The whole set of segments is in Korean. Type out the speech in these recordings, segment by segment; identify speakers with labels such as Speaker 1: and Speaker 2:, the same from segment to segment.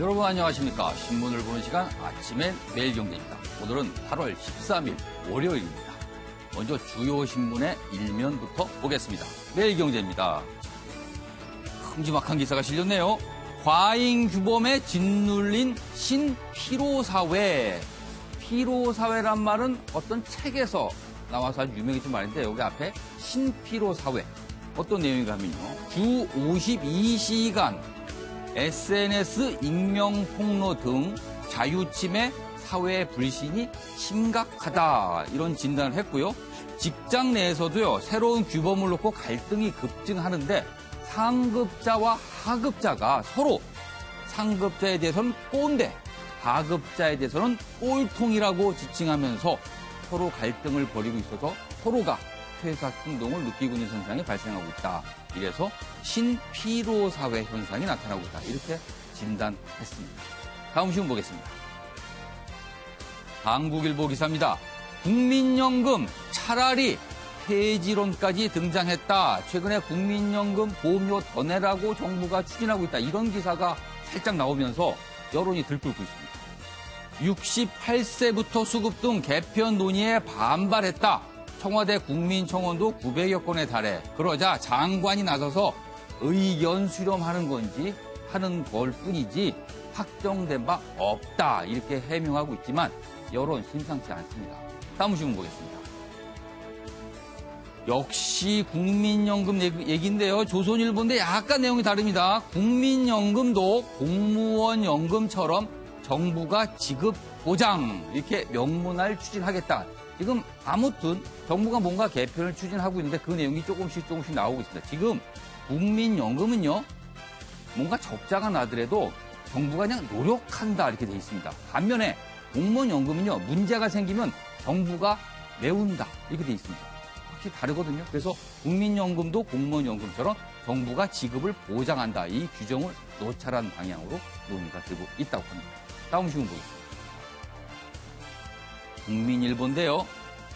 Speaker 1: 여러분 안녕하십니까. 신문을 보는 시간 아침엔 매일경제입니다. 오늘은 8월 13일 월요일입니다. 먼저 주요 신문의 일면부터 보겠습니다. 매일경제입니다. 큼지막한 기사가 실렸네요. 과잉 규범에 짓눌린 신피로사회. 피로사회란 말은 어떤 책에서 나와서 아주 유명해진 말인데 여기 앞에 신피로사회. 어떤 내용인가 하면요. 주 52시간 SNS 익명 폭로 등 자유침해 사회 불신이 심각하다. 이런 진단을 했고요. 직장 내에서도요. 새로운 규범을 놓고 갈등이 급증하는데 상급자와 하급자가 서로 상급자에 대해서는 꼰대, 하급자에 대해서는 꼴통이라고 지칭하면서 서로 갈등을 벌이고 있어서 서로가 퇴사 충동을 느끼고 있는 현상이 발생하고 있다. 이래서 신피로사회 현상이 나타나고 있다. 이렇게 진단했습니다. 다음 시험 보겠습니다. 한국일보 기사입니다. 국민연금 차라리 폐지론까지 등장했다. 최근에 국민연금 보험료 더 내라고 정부가 추진하고 있다. 이런 기사가 살짝 나오면서 여론이 들끓고 있습니다. 68세부터 수급 등 개편 논의에 반발했다. 청와대 국민청원도 900여 건에 달해. 그러자 장관이 나서서 의견 수렴하는 건지 하는 걸 뿐이지 확정된 바 없다. 이렇게 해명하고 있지만 여론 심상치 않습니다. 다음 신문 보겠습니다. 역시 국민연금 얘기인데요. 조선일보인데 약간 내용이 다릅니다. 국민연금도 공무원 연금처럼 정부가 지급 보장 이렇게 명문화를 추진하겠다. 지금 아무튼 정부가 뭔가 개편을 추진하고 있는데 그 내용이 조금씩 나오고 있습니다. 지금 국민연금은요. 뭔가 적자가 나더라도 정부가 그냥 노력한다 이렇게 돼 있습니다. 반면에 공무원연금은요. 문제가 생기면 정부가 메운다 이렇게 돼 있습니다. 확실히 다르거든요. 그래서 국민연금도 공무원연금처럼 정부가 지급을 보장한다. 이 규정을 노찰한 방향으로 논의가 되고 있다고 합니다. 다음 신문 보겠습니다. 국민일보인데요.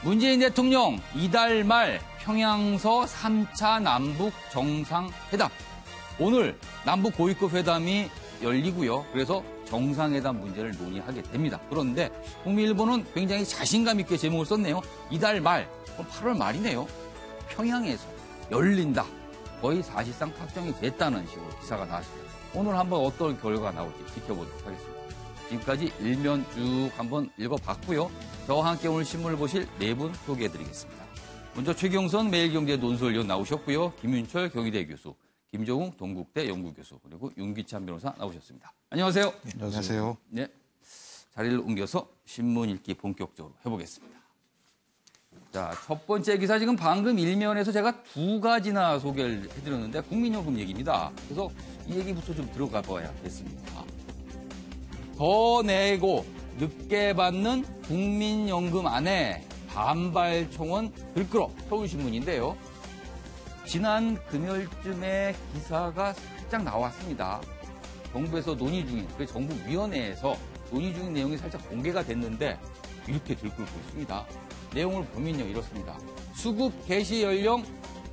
Speaker 1: 문재인 대통령 이달 말 평양서 3차 남북 정상회담. 오늘 남북 고위급 회담이 열리고요. 그래서 정상회담 문제를 논의하게 됩니다. 그런데 국민일보는 굉장히 자신감 있게 제목을 썼네요. 이달 말, 8월 말이네요. 평양에서 열린다. 거의 사실상 확정이 됐다는 식으로 기사가 나왔습니다. 오늘 한번 어떤 결과가 나올지 지켜보도록 하겠습니다. 지금까지 일면 쭉 한번 읽어봤고요. 저와 함께 오늘 신문을 보실 네 분 소개해드리겠습니다. 먼저 최경선 매일경제 논설위원 나오셨고요. 김윤철 경희대 교수, 김종웅 동국대 연구교수, 그리고 윤기찬 변호사 나오셨습니다. 안녕하세요.
Speaker 2: 네, 안녕하세요.
Speaker 1: 네, 자리를 옮겨서 신문 읽기 본격적으로 해보겠습니다. 자, 첫 번째 기사 지금 방금 일면에서 제가 두 가지나 소개를 해드렸는데 국민연금 얘기입니다. 그래서 이 얘기부터 좀 들어가 봐야겠습니다. 더 내고 늦게 받는 국민연금 안에 반발 청원 들끓어. 서울신문인데요. 지난 금요일쯤에 기사가 살짝 나왔습니다. 정부에서 논의 중인, 정부위원회에서 논의 중인 내용이 살짝 공개가 됐는데 이렇게 들끓고 있습니다. 내용을 보면요 이렇습니다. 수급 개시 연령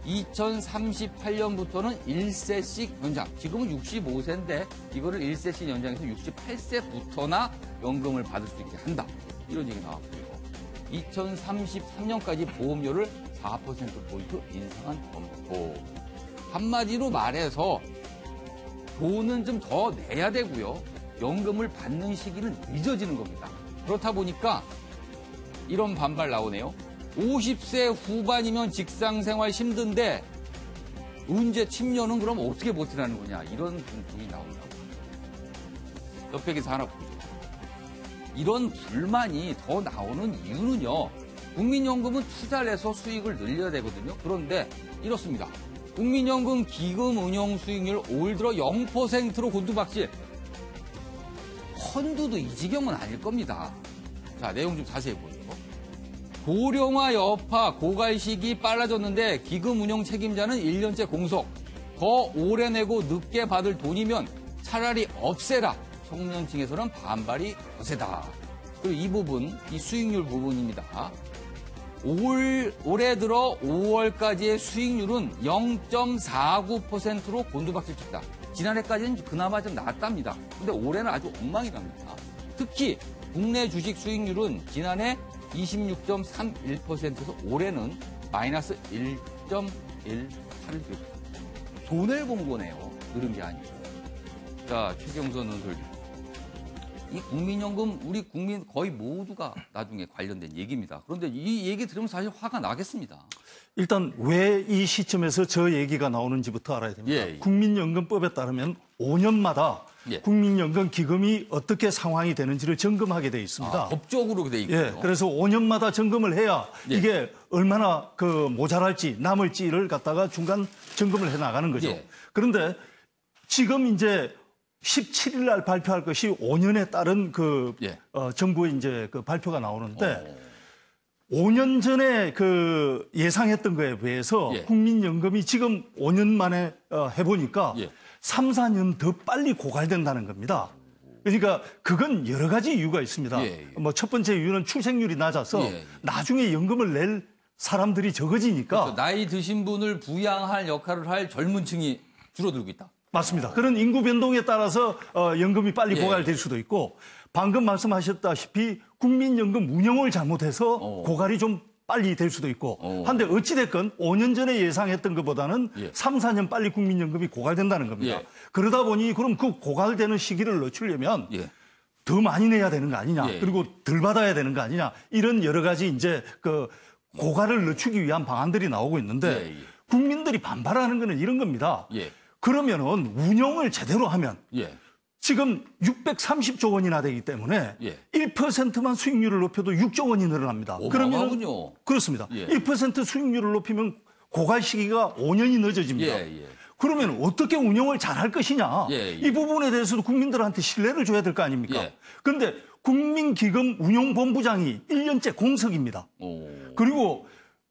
Speaker 1: 2038년부터는 1세씩 연장. 지금은 65세인데 이거를 1세씩 연장해서 68세부터나 연금을 받을 수 있게 한다. 이런 얘기 나왔고요. 2033년까지 보험료를 4%포인트 인상한 검토. 한마디로 말해서 돈은 좀 더 내야 되고요. 연금을 받는 시기는 늦어지는 겁니다. 그렇다 보니까 이런 반발 나오네요. 50세 후반이면 직장생활 힘든데 은퇴 10년은 그럼 어떻게 버티라는 거냐. 이런 분들이 나온다고 합니다. 옆에 기사 하나 보죠. 이런 불만이 더 나오는 이유는요. 국민연금은 투자를 해서 수익을 늘려야 되거든요. 그런데 이렇습니다. 국민연금 기금 운용 수익률 올 들어 0%로 곤두박질. 헌두도 이 지경은 아닐 겁니다. 자, 내용 좀 자세히 보죠. 고령화 여파, 고갈 시기 빨라졌는데 기금 운용 책임자는 1년째 공석. 더 오래 내고 늦게 받을 돈이면 차라리 없애라. 청년층에서는 반발이 거세다. 그리고 이 부분, 이 수익률 부분입니다. 올해 들어 5월까지의 수익률은 0.49%로 곤두박질 쳤다. 지난해까지는 그나마 좀 나았답니다. 근데 올해는 아주 엉망이랍니다. 특히 국내 주식 수익률은 지난해 26.31%에서 올해는 마이너스 1.18을 기록했습니다. 손해를 본 거네요. 늘은 게 아니고. 자, 최경선 논설위. 이 국민연금 우리 국민 거의 모두가 나중에 관련된 얘기입니다. 그런데 이 얘기 들으면 사실 화가 나겠습니다.
Speaker 2: 일단 왜 이 시점에서 저 얘기가 나오는지부터 알아야 됩니다.
Speaker 1: 예, 예.
Speaker 2: 국민연금법에 따르면 5년마다
Speaker 1: 예.
Speaker 2: 국민연금 기금이 어떻게 상황이 되는지를 점검하게 돼 있습니다.
Speaker 1: 아, 법적으로 돼 있고요.
Speaker 2: 예, 그래서 5년마다 점검을 해야
Speaker 1: 예.
Speaker 2: 이게 얼마나 모자랄지 남을지를 갖다가 중간 점검을 해 나가는 거죠.
Speaker 1: 예.
Speaker 2: 그런데 지금 이제 17일 날 발표할 것이 5년에 따른
Speaker 1: 예.
Speaker 2: 정부의 이제 발표가 나오는데 5년 전에 예상했던 거에 비해서
Speaker 1: 예.
Speaker 2: 국민연금이 지금 5년 만에 해보니까
Speaker 1: 예.
Speaker 2: 3, 4년 더 빨리 고갈된다는 겁니다. 그러니까 그건 여러 가지 이유가 있습니다.
Speaker 1: 예, 예.
Speaker 2: 첫 번째 이유는 출생률이 낮아서
Speaker 1: 예, 예.
Speaker 2: 나중에 연금을 낼 사람들이 적어지니까
Speaker 1: 그렇죠. 나이 드신 분을 부양할 역할을 할 젊은 층이 줄어들고 있다.
Speaker 2: 맞습니다. 그런 인구 변동에 따라서 연금이 빨리
Speaker 1: 예.
Speaker 2: 고갈될 수도 있고 방금 말씀하셨다시피 국민연금 운영을 잘못해서 고갈이 좀 빨리 될 수도 있고 한데 어찌됐건 5년 전에 예상했던 것보다는
Speaker 1: 예.
Speaker 2: 3, 4년 빨리 국민연금이 고갈된다는 겁니다.
Speaker 1: 예.
Speaker 2: 그러다 보니 그럼 그 고갈되는 시기를 늦추려면
Speaker 1: 예.
Speaker 2: 더 많이 내야 되는 거 아니냐
Speaker 1: 예.
Speaker 2: 그리고 덜 받아야 되는 거 아니냐 이런 여러 가지 이제 고갈을 늦추기 위한 방안들이 나오고 있는데
Speaker 1: 예.
Speaker 2: 국민들이 반발하는 거는 이런 겁니다.
Speaker 1: 예.
Speaker 2: 그러면은 운용을 제대로 하면
Speaker 1: 예.
Speaker 2: 지금 630조 원이나 되기 때문에
Speaker 1: 예.
Speaker 2: 1%만 수익률을 높여도 6조 원이 늘어납니다.
Speaker 1: 어마어마하군요.
Speaker 2: 그렇습니다.
Speaker 1: 예.
Speaker 2: 1% 수익률을 높이면 고갈 시기가 5년이 늦어집니다.
Speaker 1: 예, 예.
Speaker 2: 그러면 어떻게 운영을 잘할 것이냐.
Speaker 1: 예, 예.
Speaker 2: 이 부분에 대해서도 국민들한테 신뢰를 줘야 될 거 아닙니까?
Speaker 1: 예.
Speaker 2: 그런데 국민기금 운용본부장이 1년째 공석입니다. 그리고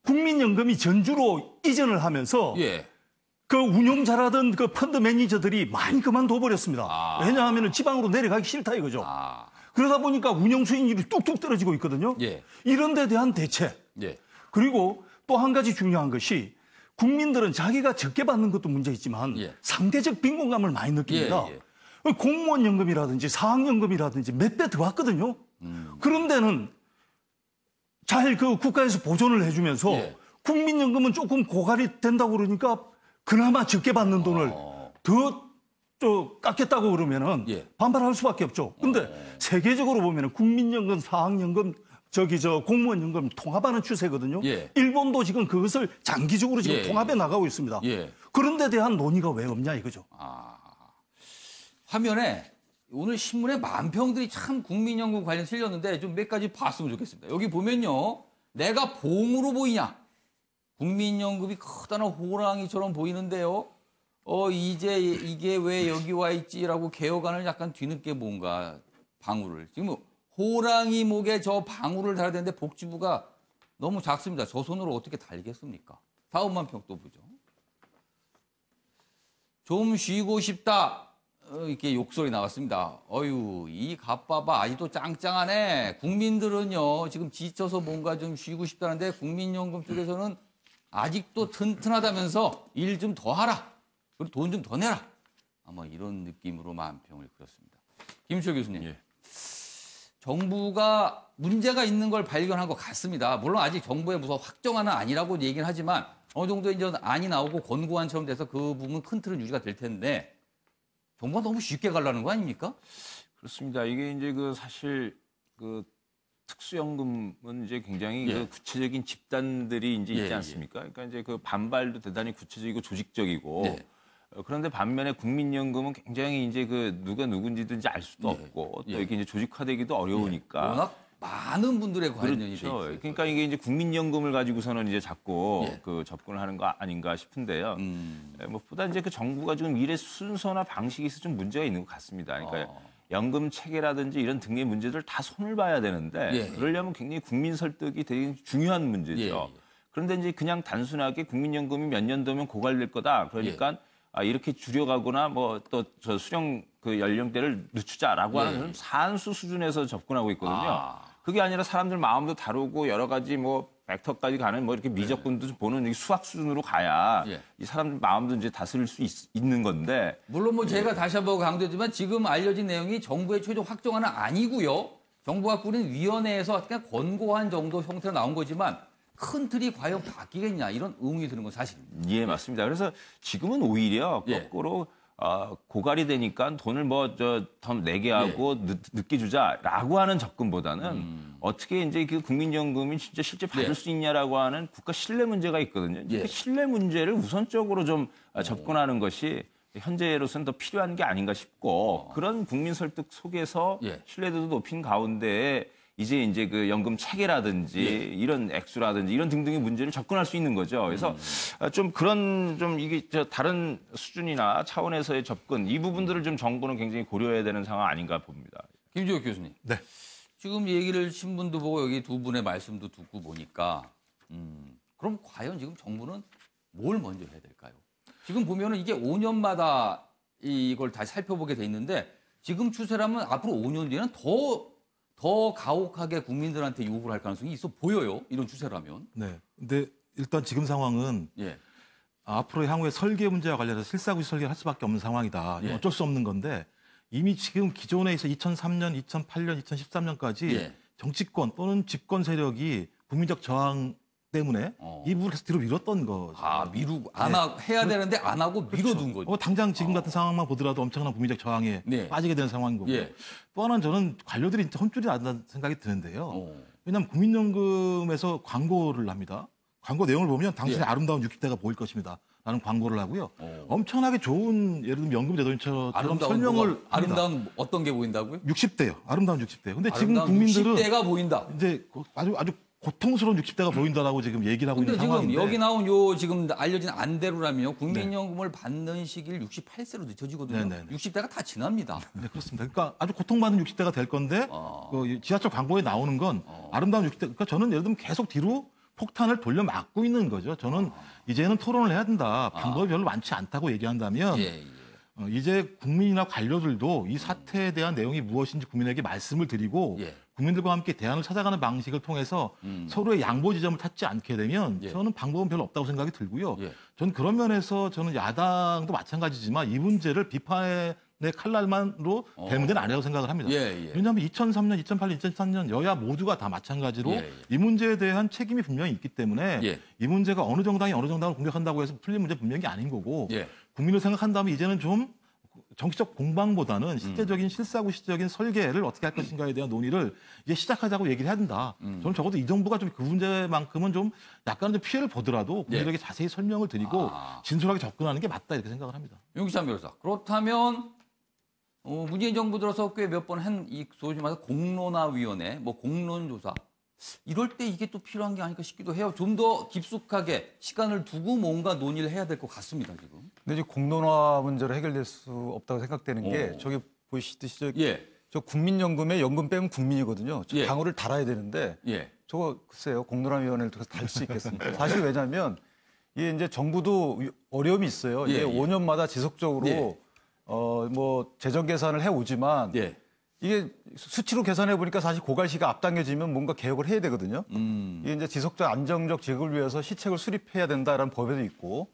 Speaker 2: 국민연금이 전주로 이전을 하면서
Speaker 1: 예.
Speaker 2: 운용 잘하던 펀드 매니저들이 많이 그만둬 버렸습니다. 왜냐하면 지방으로 내려가기 싫다 이거죠. 그러다 보니까 운용 수익률이 뚝뚝 떨어지고 있거든요.
Speaker 1: 예.
Speaker 2: 이런 데 대한 대책.
Speaker 1: 예.
Speaker 2: 그리고 또 한 가지 중요한 것이 국민들은 자기가 적게 받는 것도 문제 있지만
Speaker 1: 예.
Speaker 2: 상대적 빈곤감을 많이 느낍니다.
Speaker 1: 예,
Speaker 2: 공무원 연금이라든지 사학연금이라든지 몇 배 더 받거든요. 그런 데는 잘 국가에서 보존을 해주면서
Speaker 1: 예.
Speaker 2: 국민연금은 조금 고갈이 된다고 그러니까 그나마 적게 받는 돈을 더 깎겠다고 그러면은
Speaker 1: 예.
Speaker 2: 반발할 수밖에 없죠. 근데 세계적으로 보면은 국민연금, 사학연금, 공무원연금 통합하는 추세거든요.
Speaker 1: 예.
Speaker 2: 일본도 지금 그것을 장기적으로 지금
Speaker 1: 예.
Speaker 2: 통합해 나가고 있습니다.
Speaker 1: 예.
Speaker 2: 그런 데 대한 논의가 왜 없냐 이거죠.
Speaker 1: 화면에 오늘 신문에 만평들이 참 국민연금 관련 실렸는데 좀 몇 가지 봤으면 좋겠습니다. 여기 보면요. 내가 봉으로 보이냐. 국민연금이 커다란 호랑이처럼 보이는데요. 이제 이게 왜 여기 와 있지라고 개혁안을 약간 뒤늦게 뭔가 방울을. 지금 호랑이 목에 저 방울을 달아야 되는데 복지부가 너무 작습니다. 저 손으로 어떻게 달겠습니까? 다음만 평 또 보죠. 좀 쉬고 싶다. 이렇게 욕설이 나왔습니다. 어휴, 이 갑바바 아직도 짱짱하네. 국민들은요, 지금 지쳐서 뭔가 좀 쉬고 싶다는데 국민연금 쪽에서는 아직도 튼튼하다면서 일 좀 더 하라. 그리고 돈 좀 더 내라. 아마 이런 느낌으로 만평을 그렸습니다. 김철 교수님.
Speaker 3: 예.
Speaker 1: 정부가 문제가 있는 걸 발견한 것 같습니다. 물론 아직 정부의 무슨 확정안은 아니라고 얘기는 하지만 어느 정도 이제 안이 나오고 권고안처럼 돼서 그 부분 큰 틀은 유지가 될 텐데 정부가 너무 쉽게 가려는 거 아닙니까?
Speaker 3: 그렇습니다. 이게 이제 사실 특수연금은 이제 굉장히
Speaker 1: 예.
Speaker 3: 구체적인 집단들이 이제 있지
Speaker 1: 예,
Speaker 3: 않습니까? 그러니까 이제 반발도 대단히 구체적이고 조직적이고
Speaker 1: 예.
Speaker 3: 그런데 반면에 국민연금은 굉장히 이제 누가 누군지도 이제 알 수도
Speaker 1: 예.
Speaker 3: 없고 또
Speaker 1: 예.
Speaker 3: 이렇게 이제 조직화되기도 어려우니까.
Speaker 1: 워낙 많은 분들의 관련이 돼
Speaker 3: 그렇죠.
Speaker 1: 있어요.
Speaker 3: 그러니까 이게 이제 국민연금을 가지고서는 이제 자꾸
Speaker 1: 예.
Speaker 3: 접근을 하는 거 아닌가 싶은데요. 무엇보다 이제 정부가 지금 일의 순서나 방식에 있어 좀 문제가 있는 것 같습니다. 그러니까 연금 체계라든지 이런 등의 문제들 다 손을 봐야 되는데
Speaker 1: 예.
Speaker 3: 그러려면 굉장히 국민 설득이 되게 중요한 문제죠.
Speaker 1: 예.
Speaker 3: 그런데 이제 그냥 단순하게 국민연금이 몇 년도면 고갈될 거다. 그러니까 이렇게 줄여가거나 뭐 또 저 수령 그 연령대를 늦추자라고 하는 산수 수준에서 접근하고 있거든요. 그게 아니라 사람들 마음도 다루고 여러 가지 뭐 벡터까지 가는 뭐 이렇게 미적분도 좀 보는 이 수학 수준으로 가야 이 사람들 마음도 이제 다스릴 수 있는 건데.
Speaker 1: 물론 뭐 제가 다시 한번 강조했지만 지금 알려진 내용이 정부의 최종 확정안은 아니고요. 정부가 꾸린 위원회에서 그냥 권고안 정도 형태로 나온 거지만 큰 틀이 과연 바뀌겠냐 이런 의문이 드는 건 사실입니다.
Speaker 3: 예, 맞습니다. 그래서 지금은 오히려 거꾸로 고갈이 되니까 돈을 뭐 더 내게 하고 늦게 주자라고 하는 접근보다는 어떻게 이제 그 국민연금이 진짜 실제 받을 수 있냐라고 하는 국가 신뢰 문제가 있거든요. 그 신뢰 문제를 우선적으로 좀 접근하는 것이 현재로서는 더 필요한 게 아닌가 싶고 그런 국민 설득 속에서 신뢰도도 높인 가운데 이제 그 연금 체계라든지 이런 액수라든지 이런 등등의 문제를 접근할 수 있는 거죠. 그래서 좀 그런 좀 이게 다른 수준이나 차원에서의 접근 이 부분들을 좀 정부는 굉장히 고려해야 되는 상황 아닌가 봅니다.
Speaker 1: 김지욱 교수님.
Speaker 2: 네.
Speaker 1: 지금 얘기를 신문도 보고 여기 두 분의 말씀도 듣고 보니까 그럼 과연 지금 정부는 뭘 먼저 해야 될까요? 지금 보면은 이게 5년마다 이걸 다시 살펴보게 돼 있는데 지금 추세라면 앞으로 5년 뒤에는 더 가혹하게 국민들한테 요구를 할 가능성이 있어 보여요. 이런 추세라면.
Speaker 4: 네. 근데 일단 지금 상황은 앞으로 향후에 설계 문제와 관련해서 실사구시 설계를 할 수밖에 없는 상황이다. 어쩔 수 없는 건데 이미 지금 기존에 있어 2003년, 2008년, 2013년까지 정치권 또는 집권 세력이 국민적 저항 때문에 이 부분을 계속 뒤로 미뤘던 거죠.
Speaker 1: 미루고 해야 되는데 안 하고 미뤄둔 거죠.
Speaker 4: 당장 지금 같은 상황만 보더라도 엄청난 국민적 저항에 빠지게 되는 상황인 거고. 또 하나는 저는 관료들이 진짜 혼쭐이 난다는 생각이 드는데요. 왜냐하면 국민연금에서 광고를 합니다. 광고 내용을 보면 당신의 아름다운 60대가 보일 것입니다. 라는 광고를 하고요. 엄청나게 좋은 예를 들면 연금 제도인처럼 설명을 합니다.
Speaker 1: 아름다운 어떤 게 보인다고요?
Speaker 4: 60대요. 아름다운 60대. 근데 지금 국민들은
Speaker 1: 60대가 보인다.
Speaker 4: 이제 아주 고통스러운 60대가 보인다라고 지금 얘기를 하고 있는 상황인데.
Speaker 1: 지금 여기 나온 요 지금 알려진 안대로라면 국민연금을 받는 시기를 68세로 늦춰지거든요. 60대가 다 지납니다.
Speaker 4: 네, 그렇습니다. 그러니까 아주 고통받는 60대가 될 건데 지하철 광고에 나오는 건 아름다운 60대. 그러니까 저는 예를 들면 계속 뒤로 폭탄을 돌려 막고 있는 거죠. 저는 이제는 토론을 해야 된다. 방법이 별로 많지 않다고 얘기한다면 이제 국민이나 관료들도 이 사태에 대한 내용이 무엇인지 국민에게 말씀을 드리고 국민들과 함께 대안을 찾아가는 방식을 통해서 서로의 양보 지점을 찾지 않게 되면 저는 방법은 별로 없다고 생각이 들고요. 저는 그런 면에서 저는 야당도 마찬가지지만 이 문제를 비판의 칼날만으로 될 문제는 아니라고 생각을 합니다. 왜냐하면 2003년, 2008년, 2013년 여야 모두가 다 마찬가지로 이 문제에 대한 책임이 분명히 있기 때문에 이 문제가 어느 정당이 어느 정당을 공격한다고 해서 풀린 문제 분명히 아닌 거고 국민을 생각한다면 이제는 좀 정치적 공방보다는 실제적인 실사구시적인 설계를 어떻게 할 것인가에 대한 논의를 이제 시작하자고 얘기를 해야 된다. 저는 적어도 이 정부가 좀 그 문제만큼은 좀 약간은 좀 피해를 보더라도 국민에게 자세히 설명을 드리고 진솔하게 접근하는 게 맞다 이렇게 생각을 합니다.
Speaker 1: 윤기찬 변호사. 그렇다면 문재인 정부 들어서 꽤 몇 번 한 이 소위 말해서 공론화위원회, 뭐 공론조사 이럴 때 이게 또 필요한 게 아닐까 싶기도 해요. 좀 더 깊숙하게 시간을 두고 뭔가 논의를 해야 될 것 같습니다, 지금.
Speaker 5: 근데 이제 공론화 문제로 해결될 수 없다고 생각되는 게 저기 보시듯이 저 국민연금에 연금 빼면 국민이거든요. 저 방어를 달아야 되는데 저거 글쎄요 공론화위원회를 통해서 달 수 있겠습니까? 사실 왜냐하면 이게 이제 정부도 어려움이 있어요. 이게 5년마다 지속적으로 뭐 재정 계산을 해오지만 이게 수치로 계산해 보니까 사실 고갈시가 앞당겨지면 뭔가 개혁을 해야 되거든요. 이게 이제 지속적 안정적 지급을 위해서 시책을 수립해야 된다라는 법에도 있고.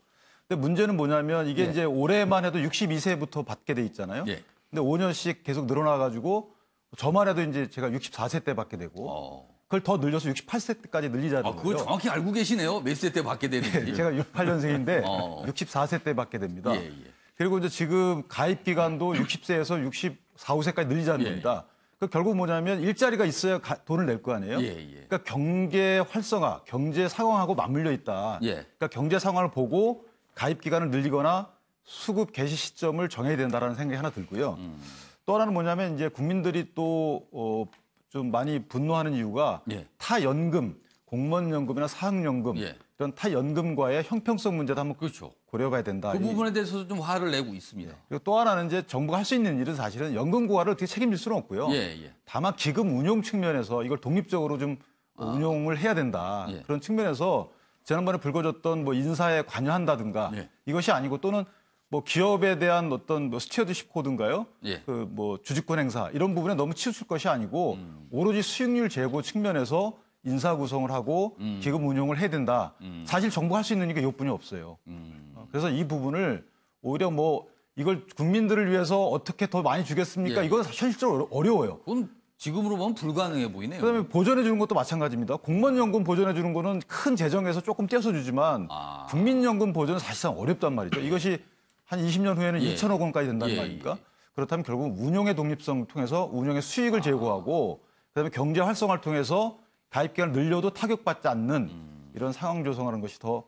Speaker 5: 근데 문제는 뭐냐면 이게 이제 올해만 해도 62세부터 받게 돼 있잖아요. 근데 5년씩 계속 늘어나 가지고 저만 해도 이제 제가 64세 때 받게 되고 그걸 더 늘려서 68세 때까지 늘리자는 거예요.
Speaker 1: 그걸 정확히 알고 계시네요. 몇 세 때 받게 되는지.
Speaker 5: 제가 68년생인데 64세 때 받게 됩니다. 그리고 이제 지금 가입 기간도 60세에서 64, 5세까지 늘리자는 겁니다. 그 결국 뭐냐면 일자리가 있어야 돈을 낼 거 아니에요. 그러니까 경제 활성화, 경제 상황하고 맞물려 있다. 그러니까 경제 상황을 보고 가입 기간을 늘리거나 수급 개시 시점을 정해야 된다라는 생각이 하나 들고요. 또 하나는 뭐냐면 이제 국민들이 또 좀 많이 분노하는 이유가 타연금, 공무원연금이나 사학연금 이런 타연금과의 형평성 문제도 한번 고려해봐야 된다.
Speaker 1: 그 부분에 대해서도 좀 화를 내고 있습니다.
Speaker 5: 그리고 또 하나는 이제 정부가 할 수 있는 일은 사실은 연금 고갈을 어떻게 책임질 수는 없고요. 다만 기금 운용 측면에서 이걸 독립적으로 좀 운용을 해야 된다. 그런 측면에서 지난번에 불거졌던 뭐 인사에 관여한다든가 이것이 아니고 또는 뭐 기업에 대한 어떤 뭐 스튜어드십 코드인가요?
Speaker 1: 예.
Speaker 5: 그 뭐 주주권 행사 이런 부분에 너무 치우칠 것이 아니고 오로지 수익률 제고 측면에서 인사 구성을 하고 기금 운용을 해야 된다. 사실 정부가 할 수 있는 게 이것뿐이 없어요. 그래서 이 부분을 오히려 뭐 이걸 국민들을 위해서 어떻게 더 많이 주겠습니까?
Speaker 1: 예.
Speaker 5: 이건 현실적으로 어려워요.
Speaker 1: 그건 지금으로 보면 불가능해 보이네요.
Speaker 5: 그다음에 보전해 주는 것도 마찬가지입니다. 공무원연금 보전해 주는 거는 큰 재정에서 조금 떼서 주지만 국민연금 보전은 사실상 어렵단 말이죠. 이것이 한 20년 후에는
Speaker 1: 예.
Speaker 5: 2천억 원까지 된다는
Speaker 1: 예,
Speaker 5: 말입니까?
Speaker 1: 예.
Speaker 5: 그렇다면 결국 운용의 독립성 통해서 운용의 수익을 제고하고 그다음에 경제 활성화를 통해서 가입 기간을 늘려도 타격받지 않는 이런 상황 조성하는 것이 더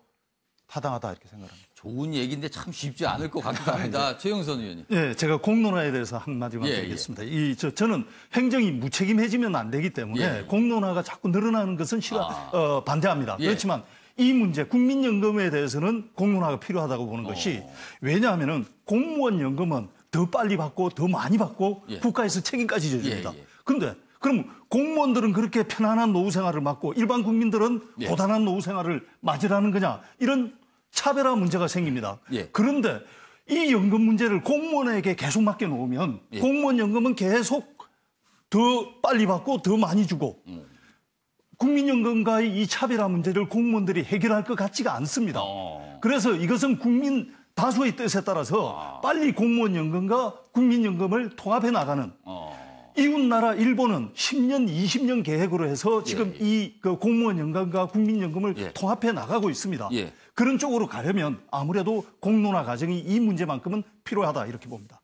Speaker 5: 타당하다 이렇게 생각합니다.
Speaker 1: 좋은 얘기인데 참 쉽지 않을 것 같기도 합니다. 최영선 의원님.
Speaker 2: 예, 제가 공론화에 대해서 한마디만
Speaker 1: 예,
Speaker 2: 드리겠습니다. 저는 행정이 무책임해지면 안 되기 때문에
Speaker 1: 예.
Speaker 2: 공론화가 자꾸 늘어나는 것은 반대합니다.
Speaker 1: 예.
Speaker 2: 그렇지만 이 문제 국민연금에 대해서는 공론화가 필요하다고 보는 것이 왜냐하면은 공무원 연금은 더 빨리 받고 더 많이 받고
Speaker 1: 예.
Speaker 2: 국가에서 책임까지 져줍니다.
Speaker 1: 예, 예.
Speaker 2: 그런데 그럼 공무원들은 그렇게 편안한 노후 생활을 맞고 일반 국민들은
Speaker 1: 예.
Speaker 2: 고단한 노후 생활을 맞으라는 거냐 이런 차별화 문제가 생깁니다.
Speaker 1: 예.
Speaker 2: 그런데 이 연금 문제를 공무원에게 계속 맡겨놓으면
Speaker 1: 예.
Speaker 2: 공무원 연금은 계속 더 빨리 받고 더 많이 주고 국민연금과의 이 차별화 문제를 공무원들이 해결할 것 같지가 않습니다. 그래서 이것은 국민 다수의 뜻에 따라서 빨리 공무원 연금과 국민연금을 통합해 나가는 이웃나라 일본은 10년, 20년 계획으로 해서 지금 이 공무원 연금과 국민연금을 통합해 나가고 있습니다.
Speaker 1: 예.
Speaker 2: 그런 쪽으로 가려면 아무래도 공론화 과정이 이 문제만큼은 필요하다 이렇게 봅니다.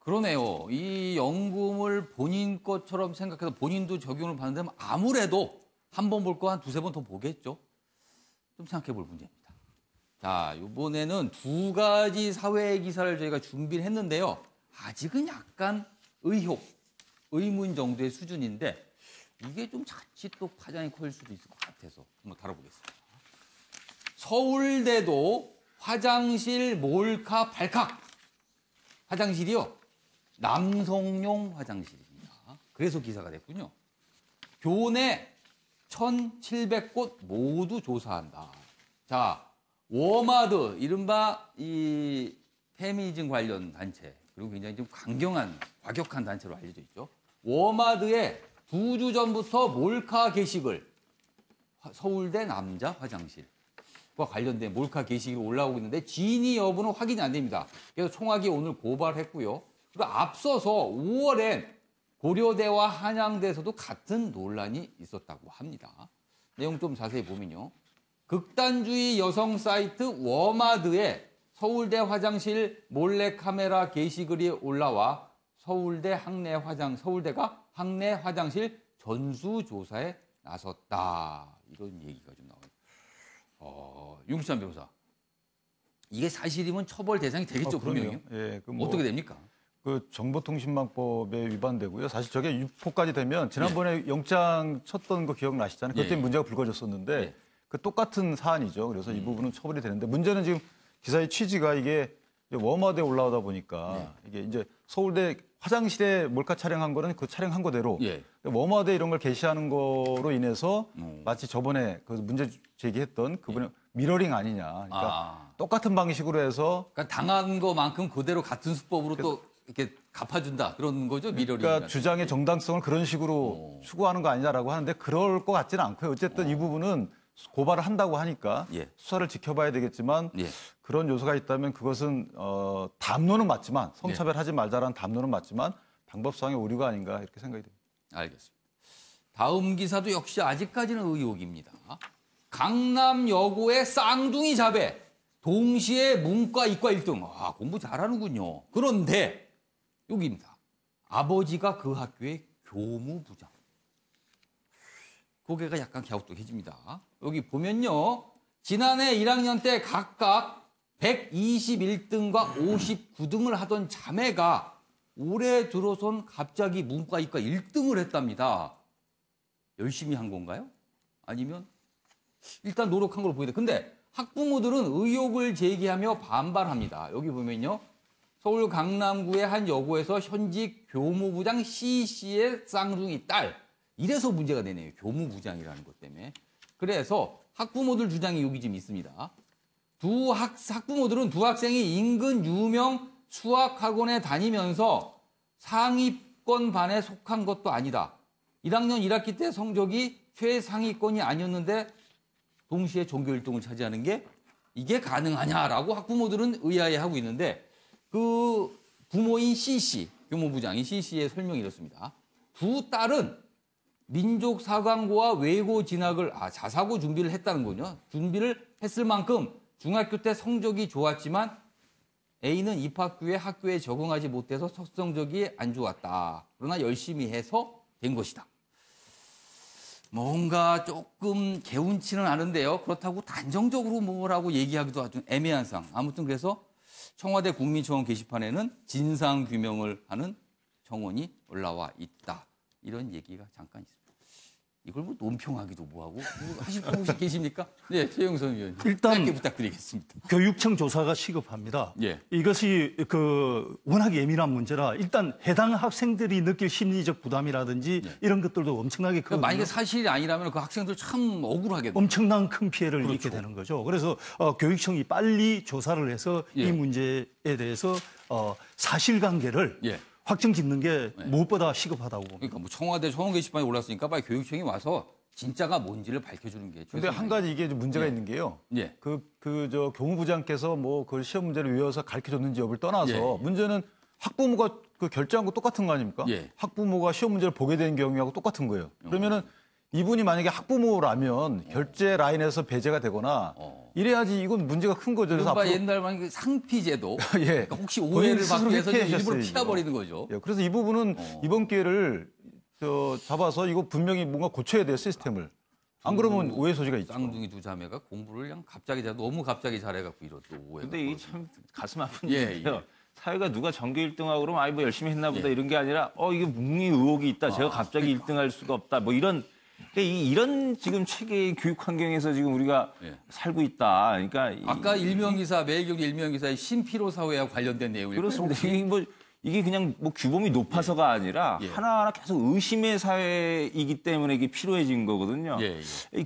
Speaker 1: 그러네요. 이 연금을 본인 것처럼 생각해서 본인도 적용을 받는다면 아무래도 한 번 볼 거 한 두세 번 더 보겠죠. 좀 생각해 볼 문제입니다. 자, 이번에는 두 가지 사회 기사를 저희가 준비를 했는데요. 아직은 약간 의문 정도의 수준인데 이게 좀 자칫 또 파장이 커질 수도 있을 것 같아서 한번 다뤄보겠습니다. 서울대도 화장실 몰카 발칵. 화장실이요. 남성용 화장실입니다. 그래서 기사가 됐군요. 교내 1,700곳 모두 조사한다. 자, 워마드, 이른바 이 페미니즘 관련 단체, 그리고 굉장히 좀 과격한 단체로 알려져 있죠. 워마드에 2주 전부터 몰카 게시글, 서울대 남자 화장실과 관련된 몰카 게시글이 올라오고 있는데 진위 여부는 확인이 안 됩니다. 그래서 총학이 오늘 고발했고요. 그리고 앞서서 5월엔 고려대와 한양대에서도 같은 논란이 있었다고 합니다. 내용 좀 자세히 보면요. 극단주의 여성 사이트 워마드에 서울대 화장실 몰래카메라 게시글이 올라와 서울대가 학내 화장실 전수조사에 나섰다. 이런 얘기가 좀 나와요. 윤기찬 변호사. 이게 사실이면 처벌 대상이 되겠죠, 분명히요?
Speaker 5: 예,
Speaker 1: 어떻게 됩니까?
Speaker 5: 그 정보통신망법에 위반되고요. 사실 저게 유포까지 되면 지난번에 영장 쳤던 거 기억나시잖아요. 그때
Speaker 1: 예.
Speaker 5: 문제가 불거졌었는데 그 똑같은 사안이죠. 그래서 이 부분은 처벌이 되는데 문제는 지금 기사의 취지가 이게 워마드에 올라오다 보니까 이게 이제 서울대 화장실에 몰카 촬영한 거는 그 촬영한 거대로 워마드에 이런 걸 게시하는 거로 인해서 마치 저번에 그 문제 제기했던 그분의 미러링 아니냐. 그러니까 똑같은 방식으로 해서
Speaker 1: 그러니까 당한 거만큼 그대로 같은 수법으로 또 이렇게 갚아준다 그런 거죠, 미러링.
Speaker 5: 그러니까 주장의 정당성을 그런 식으로 추구하는 거 아니냐라고 하는데 그럴 것 같지는 않고요. 어쨌든 이 부분은 고발을 한다고 하니까 수사를 지켜봐야 되겠지만 그런 요소가 있다면 그것은 담론은 맞지만 성차별하지 말자라는 담론은 맞지만 방법상의 오류가 아닌가 이렇게 생각이 됩니다.
Speaker 1: 알겠습니다. 다음 기사도 역시 아직까지는 의혹입니다. 강남 여고의 쌍둥이 자배 동시에 문과 이과 1등. 공부 잘하는군요. 그런데 여기입니다. 아버지가 그 학교의 교무부장. 고개가 약간 갸우뚱해집니다. 여기 보면요. 지난해 1학년 때 각각 121등과 59등을 하던 자매가 올해 들어선 갑자기 문과 이과 1등을 했답니다. 열심히 한 건가요? 아니면 일단 노력한 걸로 보이는데 근데 학부모들은 의혹을 제기하며 반발합니다. 여기 보면요. 서울 강남구의 한 여고에서 현직 교무부장 C씨의 쌍둥이 딸. 이래서 문제가 되네요. 교무부장이라는 것 때문에. 그래서 학부모들 주장이 여기 지금 있습니다. 학부모들은 두 학생이 인근 유명 수학학원에 다니면서 상위권 반에 속한 것도 아니다. 1학년 1학기 때 성적이 최상위권이 아니었는데 동시에 전교 1등을 차지하는 게 이게 가능하냐라고 학부모들은 의아해하고 있는데 그 부모인 C씨, 교무부장인 C씨의 설명이 이렇습니다. 두 딸은 민족사관고와 외고 진학을 자사고 준비를 했다는군요. 준비를 했을 만큼 중학교 때 성적이 좋았지만 A는 입학 후에 학교에 적응하지 못해서 성적이 안 좋았다. 그러나 열심히 해서 된 것이다. 뭔가 조금 개운치는 않은데요. 그렇다고 단정적으로 뭐라고 얘기하기도 아주 애매한 상황. 아무튼 그래서 청와대 국민청원 게시판에는 진상규명을 하는 청원이 올라와 있다. 이런 얘기가 잠깐 있습니다. 이걸 뭐 논평하기도 뭐하고 하실 분 혹시 계십니까? 네, 최영선 의원님.
Speaker 2: 일단
Speaker 1: 짧게 부탁드리겠습니다.
Speaker 2: 교육청 조사가 시급합니다.
Speaker 1: 예.
Speaker 2: 이것이 워낙 예민한 문제라 일단 해당 학생들이 느낄 심리적 부담이라든지 이런 것들도 엄청나게 크거든요.
Speaker 1: 만약에 사실이 아니라면 그 학생들 참 억울하겠네요.
Speaker 2: 엄청난 큰 피해를
Speaker 1: 그렇죠.
Speaker 2: 입게 되는 거죠. 그래서 교육청이 빨리 조사를 해서 이 문제에 대해서 사실관계를 확정짓는 게 무엇보다 시급하다고 봅니다.
Speaker 1: 그러니까 뭐 청와대 청원 게시판에 올랐으니까 빨리 교육청이 와서 진짜가 뭔지를 밝혀주는 게.
Speaker 5: 근데 한 가지 이게 좀 문제가 있는 게요. 저 교무부장께서 뭐 그 시험 문제를 외워서 가르쳐줬는지 여부를 떠나서 문제는 학부모가 그 결제한 거 똑같은 거 아닙니까? 학부모가 시험 문제를 보게 되는 경우하고 똑같은 거예요. 그러면은 이분이 만약에 학부모라면 결제 라인에서 배제가 되거나 이래야지 이건 문제가 큰 거죠.
Speaker 1: 그래서 앞으로 옛날 만약에 상피제도 그러니까 혹시
Speaker 5: 본인
Speaker 1: 오해를 받기 위해서
Speaker 5: 스스로
Speaker 1: 일부러
Speaker 5: 회피하셨어요,
Speaker 1: 피해버리는 거죠.
Speaker 5: 그래서 이 부분은 이번 기회를 잡아서 이거 분명히 뭔가 고쳐야 돼요, 시스템을. 안 그러면 오해 소지가 있죠.
Speaker 1: 쌍둥이 두 자매가 공부를 그냥 갑자기 너무 갑자기 잘해갖고 이런 또 오해가.
Speaker 3: 근데 이게 참 가슴 아픈 일이에요. 사회가 누가 전교 1등하고 그러면 아이 뭐 열심히 했나 보다 이런 게 아니라 이게 분명히 의혹이 있다. 제가 갑자기 1등할 수가 없다. 뭐 이런 지금 체계의 교육 환경에서 지금 우리가 살고 있다. 그러니까
Speaker 1: 아까 일명기사 매일경제 일명기사의 신피로 사회와 관련된 내용이
Speaker 3: 그렇습니다. 이게 그냥 뭐 규범이 높아서가 아니라 하나하나 계속 의심의 사회이기 때문에 이게 필요해진 거거든요.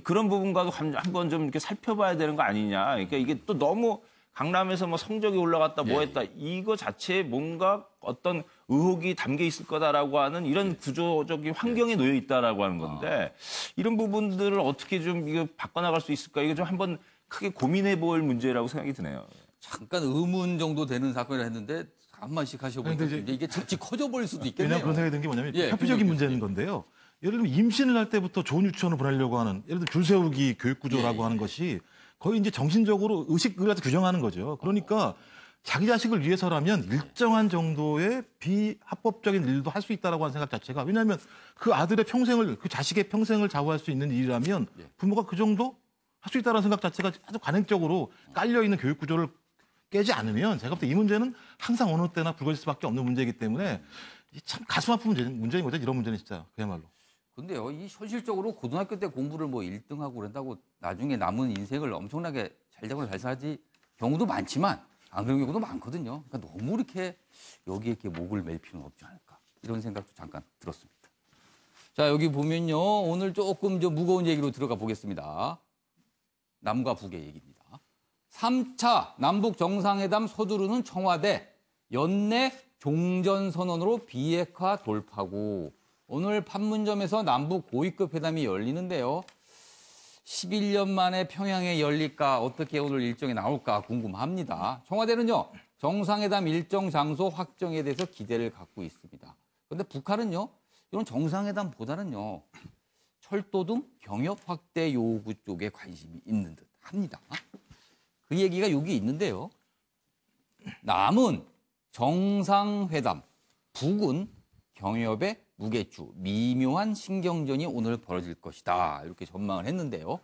Speaker 3: 그런 부분과도 한번 좀 이렇게 살펴봐야 되는 거 아니냐. 그러니까 이게 또 너무 강남에서 뭐 성적이 올라갔다 뭐 했다 이거 자체에 뭔가 어떤 의혹이 담겨 있을 거다라고 하는 이런 구조적인 환경에 놓여 있다라고 하는 건데 이런 부분들을 어떻게 좀 이거 바꿔나갈 수 있을까 이거 좀 한번 크게 고민해 볼 문제라고 생각이 드네요.
Speaker 1: 잠깐 의문 정도 되는 사건이라 했는데 한 번씩 하셔보니까 이게 자칫 커져버릴 수도 있겠네요.
Speaker 4: 왜냐하면 그런 생각이 드는 게 뭐냐면 표피적인 문제인 건데요. 예를 들면 임신을 할 때부터 좋은 유치원을 보내려고 하는 예를 들면 줄 세우기 교육 구조라고 하는 것이 거의 이제 정신적으로 의식을 갖다 규정하는 거죠. 그러니까 자기 자식을 위해서라면 일정한 정도의 비합법적인 일도 할 수 있다라고 하는 생각 자체가 왜냐하면 그 아들의 평생을 그 자식의 평생을 좌우할 수 있는 일이라면 부모가 그 정도 할 수 있다는 생각 자체가 아주 관행적으로 깔려 있는 교육 구조를 깨지 않으면 제가 볼 때 이 문제는 항상 어느 때나 불거질 수밖에 없는 문제이기 때문에 참 가슴 아픈 문제인 거죠. 이런 문제는 진짜 그야말로.
Speaker 1: 근데요, 이 현실적으로 고등학교 때 공부를 뭐 1등하고 그런다고 나중에 남은 인생을 엄청나게 잘 되거나 잘 살지 경우도 많지만 안 그런 경우도 많거든요. 그러니까 너무 이렇게 여기에 이렇게 목을 맬 필요는 없지 않을까 이런 생각도 잠깐 들었습니다. 자, 여기 보면요, 오늘 조금 좀 무거운 얘기로 들어가 보겠습니다. 남과 북의 얘기입니다. 3차 남북 정상회담 서두르는 청와대 연내 종전선언으로 비핵화 돌파고 오늘 판문점에서 남북 고위급 회담이 열리는데요. 11년 만에 평양에 열릴까 어떻게 오늘 일정이 나올까 궁금합니다. 청와대는요. 정상회담 일정 장소 확정에 대해서 기대를 갖고 있습니다. 그런데 북한은요. 이런 정상회담보다는요. 철도 등 병역 확대 요구 쪽에 관심이 있는 듯 합니다. 그 얘기가 여기 있는데요. 남은 정상회담, 북은 경협의 무게추, 미묘한 신경전이 오늘 벌어질 것이다. 이렇게 전망을 했는데요.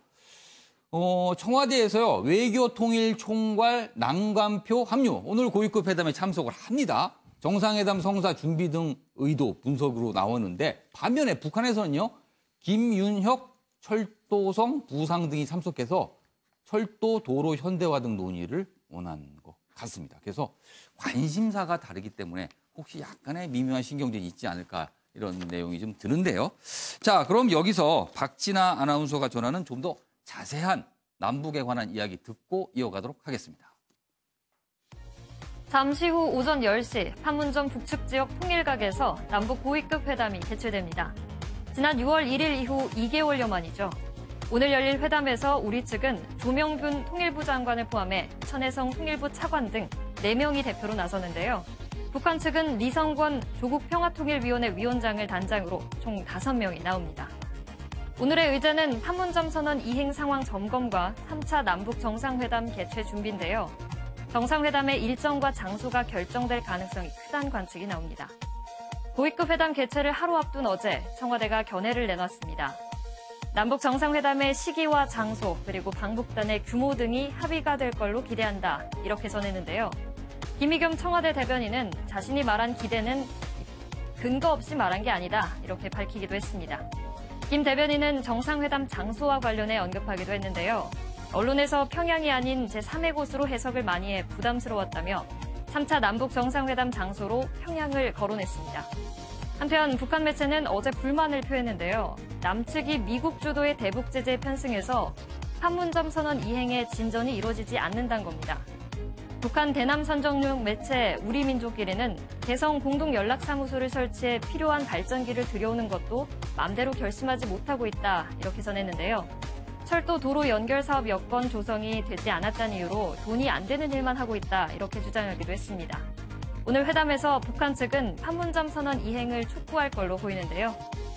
Speaker 1: 청와대에서요. 외교통일총괄 난관표 합류, 오늘 고위급 회담에 참석을 합니다. 정상회담 성사 준비 등 의도 분석으로 나오는데 반면에 북한에서는요. 김윤혁 철도성 부상 등이 참석해서 철도, 도로, 현대화 등 논의를 원하는 것 같습니다. 그래서 관심사가 다르기 때문에 혹시 약간의 미묘한 신경전이 있지 않을까 이런 내용이 좀 드는데요. 자, 그럼 여기서 박진아 아나운서가 전하는 좀 더 자세한 남북에 관한 이야기 듣고 이어가도록 하겠습니다.
Speaker 6: 잠시 후 오전 10시 판문점 북측 지역 통일각에서 남북 고위급 회담이 개최됩니다. 지난 6월 1일 이후 2개월여 만이죠. 오늘 열릴 회담에서 우리 측은 조명균 통일부 장관을 포함해 천혜성 통일부 차관 등 4명이 대표로 나서는데요. 북한 측은 리성권 조국평화통일위원회 위원장을 단장으로 총 5명이 나옵니다. 오늘의 의제는 판문점 선언 이행 상황 점검과 3차 남북 정상회담 개최 준비인데요. 정상회담의 일정과 장소가 결정될 가능성이 크다는 관측이 나옵니다. 고위급 회담 개최를 하루 앞둔 어제 청와대가 견해를 내놨습니다. 남북 정상회담의 시기와 장소 그리고 방북단의 규모 등이 합의가 될 걸로 기대한다 이렇게 전했는데요. 김의겸 청와대 대변인은 자신이 말한 기대는 근거 없이 말한 게 아니다 이렇게 밝히기도 했습니다. 김 대변인은 정상회담 장소와 관련해 언급하기도 했는데요. 언론에서 평양이 아닌 제3의 곳으로 해석을 많이 해 부담스러웠다며 3차 남북 정상회담 장소로 평양을 거론했습니다. 한편 북한 매체는 어제 불만을 표했는데요. 남측이 미국 주도의 대북 제재에 편승해서 판문점 선언 이행에 진전이 이루어지지 않는다는 겁니다. 북한 대남 선정용 매체 우리민족끼리는 개성 공동연락사무소를 설치해 필요한 발전기를 들여오는 것도 맘대로 결심하지 못하고 있다 이렇게 전했는데요. 철도 도로 연결 사업 여건 조성이 되지 않았다는 이유로 돈이 안 되는 일만 하고 있다 이렇게 주장하기도 했습니다. 오늘 회담에서 북한 측은 판문점 선언 이행을 촉구할 걸로 보이는데요.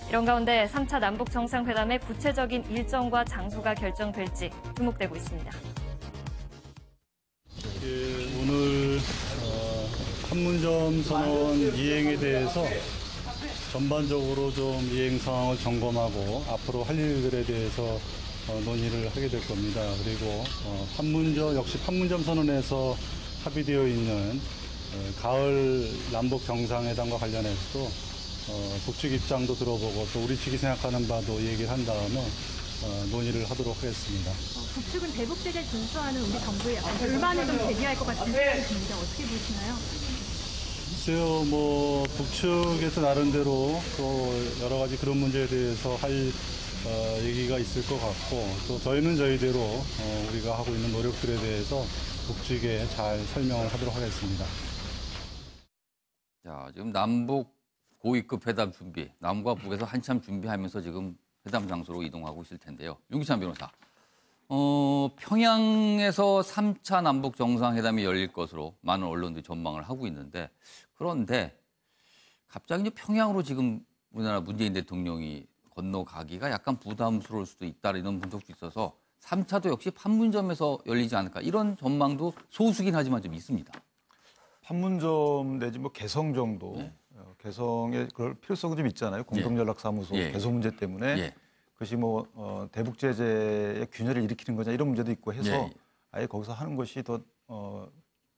Speaker 6: 이런 가운데 3차 남북 정상회담의 구체적인 일정과 장소가 결정될지 주목되고 있습니다.
Speaker 7: 오늘 판문점 선언 이행에 대해서 전반적으로 좀 이행 상황을 점검하고 앞으로 할 일들에 대해서 논의를 하게 될 겁니다. 그리고 역시 판문점 선언에서 합의되어 있는 가을 남북 정상회담과 관련해서도 북측 입장도 들어보고 또 우리 측이 생각하는 바도 얘기를 한 다음에 논의를 하도록 하겠습니다.
Speaker 8: 북측은 대북 제재를 준수하는 우리 정부의 약간 불만을 좀 제기할 것 같은 생각이 듭니다. 어떻게 보시나요?
Speaker 7: 글쎄요, 북측에서 나름대로 또 여러 가지 그런 문제에 대해서 할 얘기가 있을 것 같고 또 저희는 저희대로 우리가 하고 있는 노력들에 대해서 북측에 잘 설명을 하도록 하겠습니다.
Speaker 1: 자, 지금 남북 고위급 회담 준비, 남과 북에서 한참 준비하면서 지금 회담 장소로 이동하고 있을 텐데요. 윤기찬 변호사, 평양에서 3차 남북 정상회담이 열릴 것으로 많은 언론들이 전망을 하고 있는데 그런데 갑자기 이제 평양으로 지금 우리나라 문재인 대통령이 건너가기가 약간 부담스러울 수도 있다 이런 분석도 있어서 3차도 역시 판문점에서 열리지 않을까 이런 전망도 소수긴 하지만 좀 있습니다.
Speaker 5: 판문점 내지 뭐 개성 정도 네. 개성의 그럴 필요성은 좀 있잖아요. 공동연락사무소
Speaker 1: 예.
Speaker 5: 개성 문제 때문에
Speaker 1: 예.
Speaker 5: 그것이 뭐 대북 제재의 균열을 일으키는 거냐 이런 문제도 있고 해서
Speaker 1: 예.
Speaker 5: 아예 거기서 하는 것이 더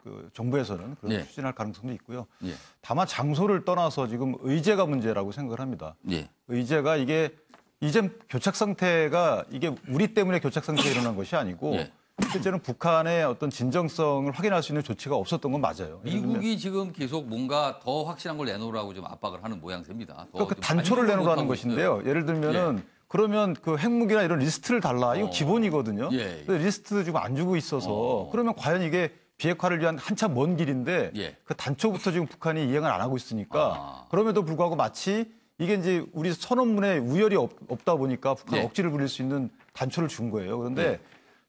Speaker 5: 그 정부에서는 그런
Speaker 1: 예.
Speaker 5: 추진할 가능성도 있고요.
Speaker 1: 예.
Speaker 5: 다만 장소를 떠나서 지금 의제가 문제라고 생각을 합니다.
Speaker 1: 예.
Speaker 5: 의제가 이게 이제 교착 상태가 이게 우리 때문에 교착 상태가 일어난 것이 아니고
Speaker 1: 예.
Speaker 5: 실제로는 북한의 어떤 진정성을 확인할 수 있는 조치가 없었던 건 맞아요.
Speaker 1: 미국이 지금 계속 뭔가 더 확실한 걸 내놓으라고 좀 압박을 하는 모양새입니다.
Speaker 5: 그러니까 그 단초를 내놓으라는 것인데요. 예를 들면은
Speaker 1: 예.
Speaker 5: 그러면 그 핵무기나 이런 리스트를 달라. 이거 기본이거든요.
Speaker 1: 예.
Speaker 5: 근데 리스트 지금 안 주고 있어서 그러면 과연 이게 비핵화를 위한 한참 먼 길인데
Speaker 1: 예.
Speaker 5: 그 단초부터 지금 북한이 이행을 안 하고 있으니까 그럼에도 불구하고 마치 이게 이제 우리 선언문에 우열이 없다 보니까 북한
Speaker 1: 예.
Speaker 5: 억지를 부릴 수 있는 단초를 준 거예요. 그런데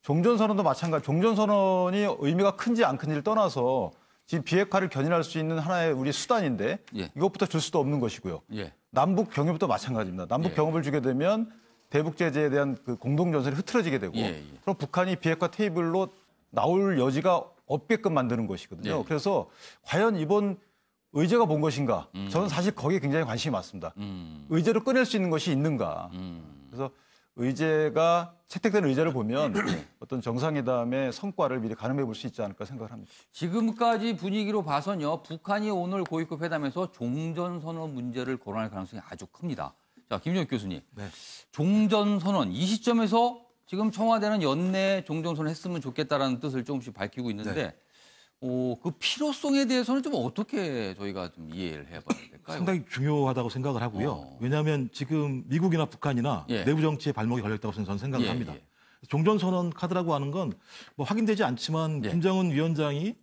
Speaker 5: 종전선언도 마찬가지. 종전선언이 의미가 큰지 안 큰지를 떠나서 지금 비핵화를 견인할 수 있는 하나의 우리 수단인데
Speaker 1: 예.
Speaker 5: 이것부터 줄 수도 없는 것이고요.
Speaker 1: 예.
Speaker 5: 남북 병협도 마찬가지입니다. 남북 병협을 주게 되면 대북 제재에 대한 그 공동 전선이 흐트러지게 되고 그럼 북한이 비핵화 테이블로 나올 여지가 없게끔 만드는 것이거든요.
Speaker 1: 예.
Speaker 5: 그래서 과연 이번 의제가 뭔 것인가? 저는 사실 거기에 굉장히 관심이 많습니다. 의제로 꺼낼 수 있는 것이 있는가? 그래서 의제가 채택된 의제를 보면 어떤 정상회담의 성과를 미리 가늠해 볼 수 있지 않을까 생각을 합니다.
Speaker 1: 지금까지 분위기로 봐서는요. 북한이 오늘 고위급 회담에서 종전선언 문제를 거론할 가능성이 아주 큽니다. 자, 김정욱 교수님.
Speaker 4: 네.
Speaker 1: 종전선언 이 시점에서 지금 청와대는 연내 종전선언 했으면 좋겠다라는 뜻을 조금씩 밝히고 있는데
Speaker 4: 네.
Speaker 1: 그 필요성에 대해서는 좀 어떻게 저희가 좀 이해를 해봐야 될까요?
Speaker 4: 상당히 중요하다고 생각을 하고요. 왜냐하면 지금 미국이나 북한이나
Speaker 1: 예.
Speaker 4: 내부 정치에 발목이 걸렸다고 저는 생각을
Speaker 1: 예,
Speaker 4: 합니다.
Speaker 1: 예.
Speaker 4: 종전선언 카드라고 하는 건 뭐 확인되지 않지만 김정은 위원장이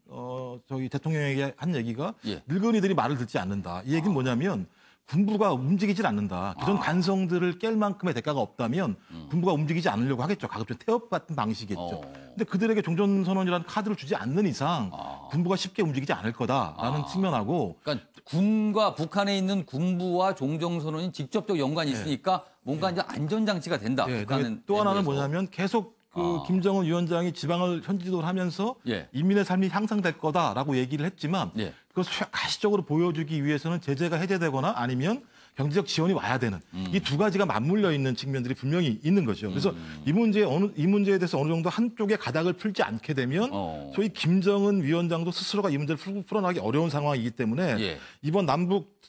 Speaker 4: 저희 대통령에게 한 얘기가 늙은이들이 말을 듣지 않는다. 이 얘기는 뭐냐면 군부가 움직이질 않는다. 기존 관성들을 깰 만큼의 대가가 없다면 군부가 움직이지 않으려고 하겠죠. 가급적 태업 같은 방식이겠죠. 근데 그들에게 종전선언이라는 카드를 주지 않는 이상 군부가 쉽게 움직이지 않을 거다라는 측면하고
Speaker 1: 그러니까 군과 북한에 있는 군부와 종전선언이 직접적 연관이 있으니까 뭔가 이제 안전장치가 된다. 북한은
Speaker 4: 또 하나는 뭐냐면 계속 김정은 위원장이 지방을 현지지도를 하면서 인민의 삶이 향상될 거다라고 얘기를 했지만 그것을 가시적으로 보여주기 위해서는 제재가 해제되거나 아니면 경제적 지원이 와야 되는 이 두 가지가 맞물려 있는 측면들이 분명히 있는 거죠. 그래서 이 문제에 대해서 어느 정도 한쪽에 가닥을 풀지 않게 되면 소위 김정은 위원장도 스스로가 이 문제를 풀어나기 어려운 상황이기 때문에 이번 남북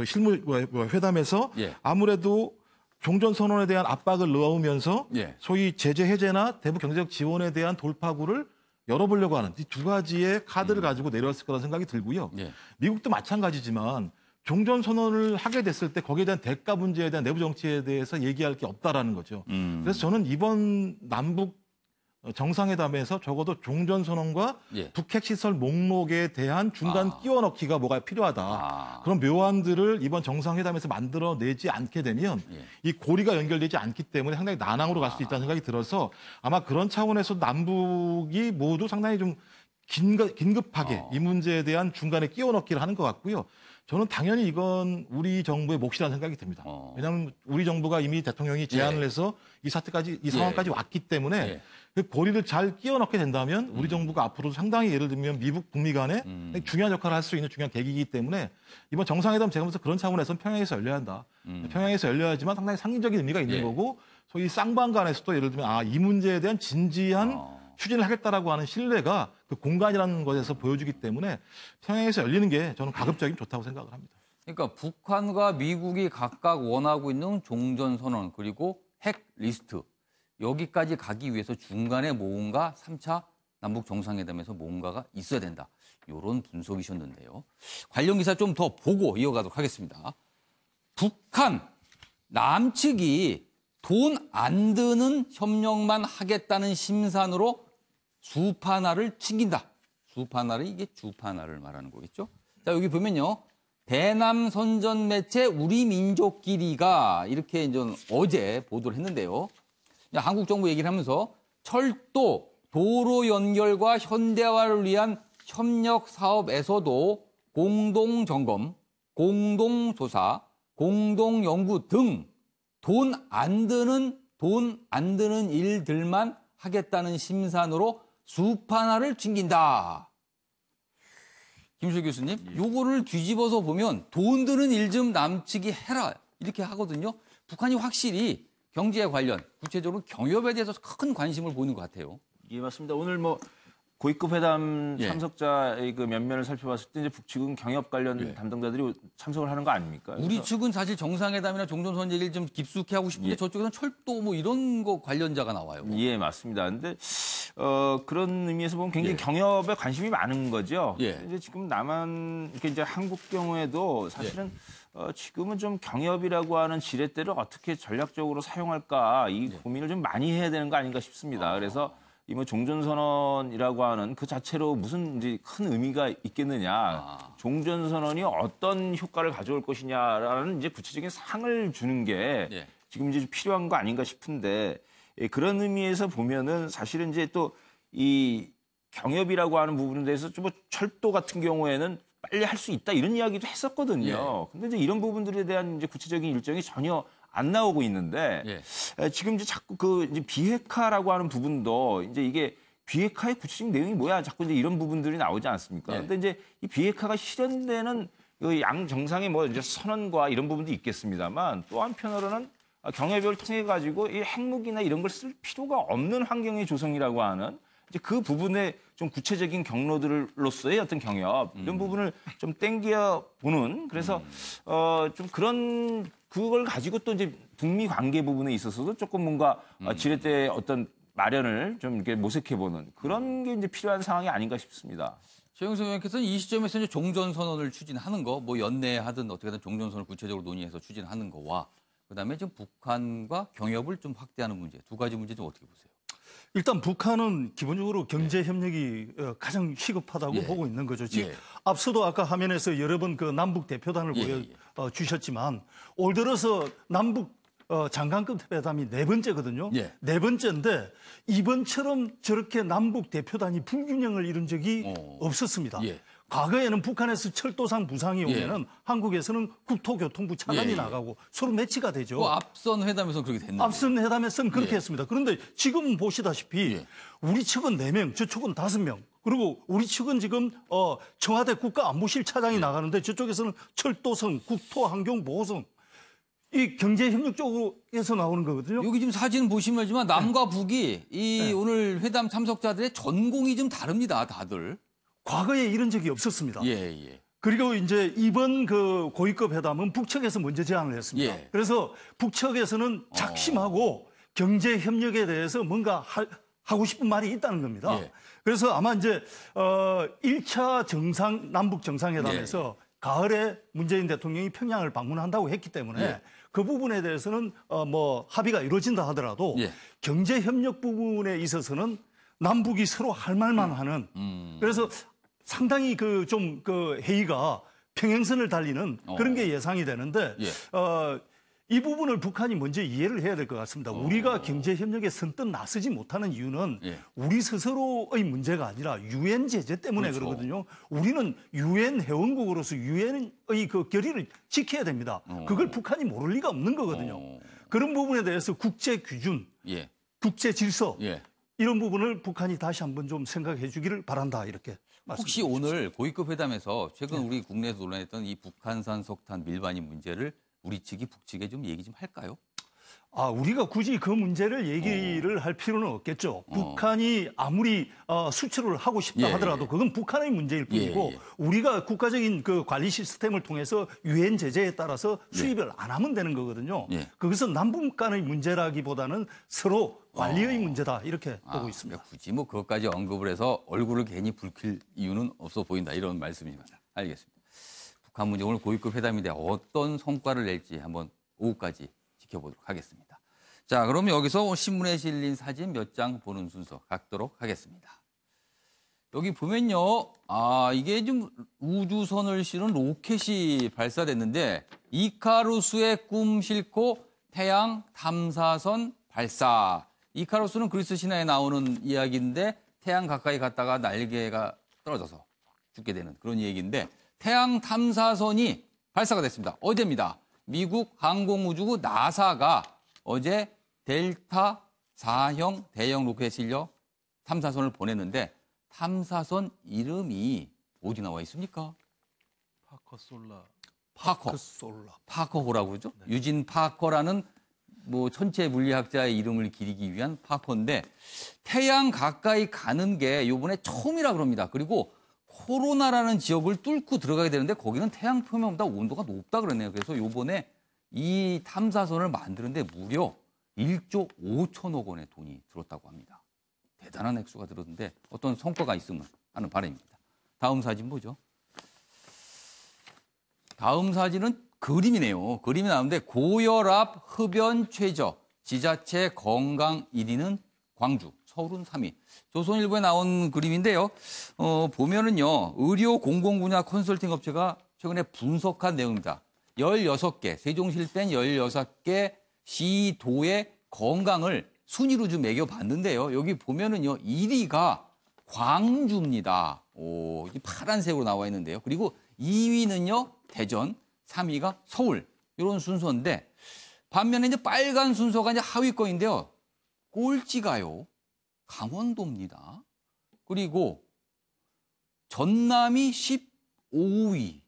Speaker 4: 실무 회담에서 아무래도 종전선언에 대한 압박을 넣으면서 소위 제재 해제나 대북 경제적 지원에 대한 돌파구를 열어보려고 하는 이 두 가지의 카드를 가지고 내려왔을 거라는 생각이 들고요. 미국도 마찬가지지만 종전선언을 하게 됐을 때 거기에 대한 대가 문제에 대한 내부 정치에 대해서 얘기할 게 없다라는 거죠. 그래서 저는 이번 남북 정상회담에서 적어도 종전선언과 북핵시설 목록에 대한 중간 끼워넣기가 뭐가 필요하다. 그런 묘안들을 이번 정상회담에서 만들어내지 않게 되면 이 고리가 연결되지 않기 때문에 상당히 난항으로 갈 수 있다는 생각이 들어서 아마 그런 차원에서 남북이 모두 상당히 좀 긴급하게 이 문제에 대한 중간에 끼워넣기를 하는 것 같고요. 저는 당연히 이건 우리 정부의 몫이라는 생각이 듭니다. 왜냐하면 우리 정부가 이미 대통령이 제안을 해서 이 사태까지, 이 상황까지 왔기 때문에 그 고리를 잘 끼워넣게 된다면 우리 정부가 앞으로 상당히 예를 들면 미국, 북미 간에 중요한 역할을 할 수 있는 중요한 계기이기 때문에 이번 정상회담 제가 보면서 그런 차원에서는 평양에서 열려야 한다. 평양에서 열려야지만 상당히 상징적인 의미가 있는 거고 소위 쌍방 간에서도 예를 들면 이 문제에 대한 진지한 추진을 하겠다라고 하는 신뢰가 그 공간이라는 것에서 보여주기 때문에 평양에서 열리는 게 저는 가급적이면 좋다고 생각을 합니다.
Speaker 1: 그러니까 북한과 미국이 각각 원하고 있는 종전선언 그리고 핵 리스트 여기까지 가기 위해서 중간에 뭔가 3차 남북 정상회담에서 뭔가가 있어야 된다. 이런 분석이셨는데요. 관련 기사 좀 더 보고 이어가도록 하겠습니다. 북한 남측이 돈 안 드는 협력만 하겠다는 심산으로 주판화를 튕긴다. 주판화를 이게 주판화를 말하는 거겠죠. 자 여기 보면요. 대남 선전 매체 우리 민족끼리가 이렇게 이제 어제 보도를 했는데요. 한국 정부 얘기를 하면서 철도, 도로 연결과 현대화를 위한 협력 사업에서도 공동 점검, 공동 조사, 공동 연구 등 돈 안 드는 일들만 하겠다는 심산으로 주판화를 튕긴다. 김수일 교수님, 요거를 뒤집어서 보면 돈 드는 일 좀 남측이 해라 이렇게 하거든요. 북한이 확실히 경제에 관련, 구체적으로 경협에 대해서 큰 관심을 보이는 것 같아요.
Speaker 3: 예, 맞습니다. 오늘 고위급 회담 참석자의 그 면면을 살펴봤을 때 이제 북측은 경협 관련 담당자들이 참석을 하는 거 아닙니까?
Speaker 1: 우리 측은 사실 정상회담이나 종전선언 얘기를 좀 깊숙이 하고 싶은데 저쪽에서는 철도 뭐 이런 거 관련자가 나와요.
Speaker 3: 예, 맞습니다. 근데 그런 의미에서 보면 굉장히 경협에 관심이 많은 거죠. 이제 지금 남한 이제 한국 경우에도 사실은 지금은 좀 경협이라고 하는 지렛대를 어떻게 전략적으로 사용할까 이 고민을 좀 많이 해야 되는 거 아닌가 싶습니다. 그래서 이 종전선언이라고 하는 그 자체로 무슨 이제 큰 의미가 있겠느냐. 종전선언이 어떤 효과를 가져올 것이냐라는 이제 구체적인 상을 주는 게 지금 이제 필요한 거 아닌가 싶은데 그런 의미에서 보면은 사실은 이제 또 이 경협이라고 하는 부분에 대해서 좀 철도 같은 경우에는 빨리 할 수 있다 이런 이야기도 했었거든요. 근데 이제 이런 부분들에 대한 이제 구체적인 일정이 전혀 안 나오고 있는데 지금 이제 자꾸 이제 비핵화라고 하는 부분도 이제 이게 비핵화의 구체적인 내용이 뭐야 자꾸 이제 이런 부분들이 나오지 않습니까? 근데 이제 이 비핵화가 실현되는 양 정상의 이제 선언과 이런 부분도 있겠습니다만 또 한편으로는 경협을 통해 가지고 이 핵무기나 이런 걸 쓸 필요가 없는 환경의 조성이라고 하는 이제 그 부분에 좀 구체적인 경로들로서의 어떤 경협 이런 부분을 좀 땡겨 보는 그래서 좀 그런 그걸 가지고 또 이제 북미 관계 부분에 있어서도 조금 뭔가 지렛대 어떤 마련을 좀 이렇게 모색해 보는 그런 게 이제 필요한 상황이 아닌가 싶습니다.
Speaker 1: 최영석 의원께서는 이 시점에서 이제 종전선언을 추진하는 거, 연내하든 어떻게든 종전선언을 구체적으로 논의해서 추진하는 거와 그다음에 좀 북한과 경협을 좀 확대하는 문제 두 가지 문제 좀 어떻게 보세요?
Speaker 2: 일단 북한은 기본적으로 경제 협력이 가장 시급하다고 보고 있는 거죠. 즉 앞서도 아까 화면에서 여러 번 그 남북 대표단을 보여주셨지만 올 들어서 남북 장관급 회담이 4번째거든요. 4번째인데 이번처럼 저렇게 남북 대표단이 불균형을 이룬 적이 없었습니다. 과거에는 북한에서 철도상 부상이 오면은 한국에서는 국토교통부 차관이 나가고 서로 매치가 되죠.
Speaker 1: 앞선 회담에서는 그렇게 됐는데.
Speaker 2: 앞선 회담에서는 그렇게 했습니다. 그런데 지금 보시다시피 우리 측은 4명, 저쪽은 5명. 그리고 우리 측은 지금 청와대 국가안보실 차장이 나가는데 저쪽에서는 철도성, 국토환경보호성 이 경제협력 쪽에서 나오는 거거든요.
Speaker 1: 여기 지금 사진 보시면 알지만 남과 북이 이 오늘 회담 참석자들의 전공이 좀 다릅니다, 다들.
Speaker 2: 과거에 이런 적이 없었습니다. 그리고 이제 이번 그 고위급 회담은 북측에서 먼저 제안을 했습니다. 그래서 북측에서는 작심하고 경제 협력에 대해서 뭔가 하고 싶은 말이 있다는 겁니다. 그래서 아마 이제 1차 남북 정상회담에서 가을에 문재인 대통령이 평양을 방문한다고 했기 때문에 그 부분에 대해서는 뭐 합의가 이루어진다 하더라도 경제 협력 부분에 있어서는 남북이 서로 할 말만 하는 그래서 상당히 그 좀 그 회의가 평행선을 달리는 그런 게 예상이 되는데 이 부분을 북한이 먼저 이해를 해야 될 것 같습니다. 우리가 경제 협력에 선뜻 나서지 못하는 이유는 우리 스스로의 문제가 아니라 유엔 제재 때문에 그렇거든요. 우리는 유엔 회원국으로서 유엔의 그 결의를 지켜야 됩니다. 그걸 북한이 모를 리가 없는 거거든요. 그런 부분에 대해서 국제 규준, 국제 질서 이런 부분을 북한이 다시 한번 좀 생각해 주기를 바란다 이렇게
Speaker 1: 혹시 오늘 고위급 회담에서 최근 우리 국내에서 논란했던 이 북한산 석탄 밀반입 문제를 우리 측이 북측에 좀 얘기 좀 할까요?
Speaker 2: 우리가 굳이 그 문제를 얘기를 할 필요는 없겠죠. 북한이 아무리 수출을 하고 싶다 하더라도 그건 북한의 문제일 뿐이고 우리가 국가적인 그 관리 시스템을 통해서 유엔 제재에 따라서 수입을 안 하면 되는 거거든요. 그것은 남북 간의 문제라기보다는 서로 관리의 문제다 이렇게 보고 있습니다.
Speaker 1: 굳이 뭐 그것까지 언급을 해서 얼굴을 괜히 붉힐 이유는 없어 보인다 이런 말씀입니다. 알겠습니다. 북한 문제 오늘 고위급 회담인데 어떤 성과를 낼지 한번 오후까지 지켜보도록 하겠습니다. 자, 그럼 여기서 신문에 실린 사진 몇 장 보는 순서 갖도록 하겠습니다. 여기 보면요, 이게 좀 우주선을 실은 로켓이 발사됐는데 이카루스의 꿈 싣고 태양 탐사선 발사. 이카루스는 그리스 신화에 나오는 이야기인데 태양 가까이 갔다가 날개가 떨어져서 죽게 되는 그런 얘기인데 태양 탐사선이 발사가 됐습니다. 어제입니다. 미국 항공우주국 나사가 어제 델타 4형 대형 로켓에 실려 탐사선을 보냈는데 탐사선 이름이 어디 나와 있습니까? 파커호라고 그러죠? 유진 파커라는 뭐 천체 물리학자의 이름을 기리기 위한 파커인데 태양 가까이 가는 게 이번에 처음이라 그럽니다. 그리고 코로나라는 지역을 뚫고 들어가게 되는데 거기는 태양 표면보다 온도가 높다 그러네요. 그래서 이번에 이 탐사선을 만드는데 무려 1조 5천억 원의 돈이 들었다고 합니다. 대단한 액수가 들었는데 어떤 성과가 있으면 하는 바람입니다. 다음 사진 보죠. 다음 사진은 그림이네요. 그림이 나오는데 고혈압, 흡연, 최저, 지자체 건강 1위는 광주, 서울은 3위. 조선일보에 나온 그림인데요. 보면은요, 의료 공공 분야 컨설팅 업체가 최근에 분석한 내용입니다. 16개, 세종시를 뺀 16개 시도의 건강을 순위로 좀 매겨봤는데요. 여기 보면은요, 1위가 광주입니다. 이 파란색으로 나와 있는데요. 그리고 2위는요, 대전, 3위가 서울. 이런 순서인데, 반면에 이제 빨간 순서가 이제 하위권인데요. 꼴찌가요, 강원도입니다. 그리고 전남이 15위.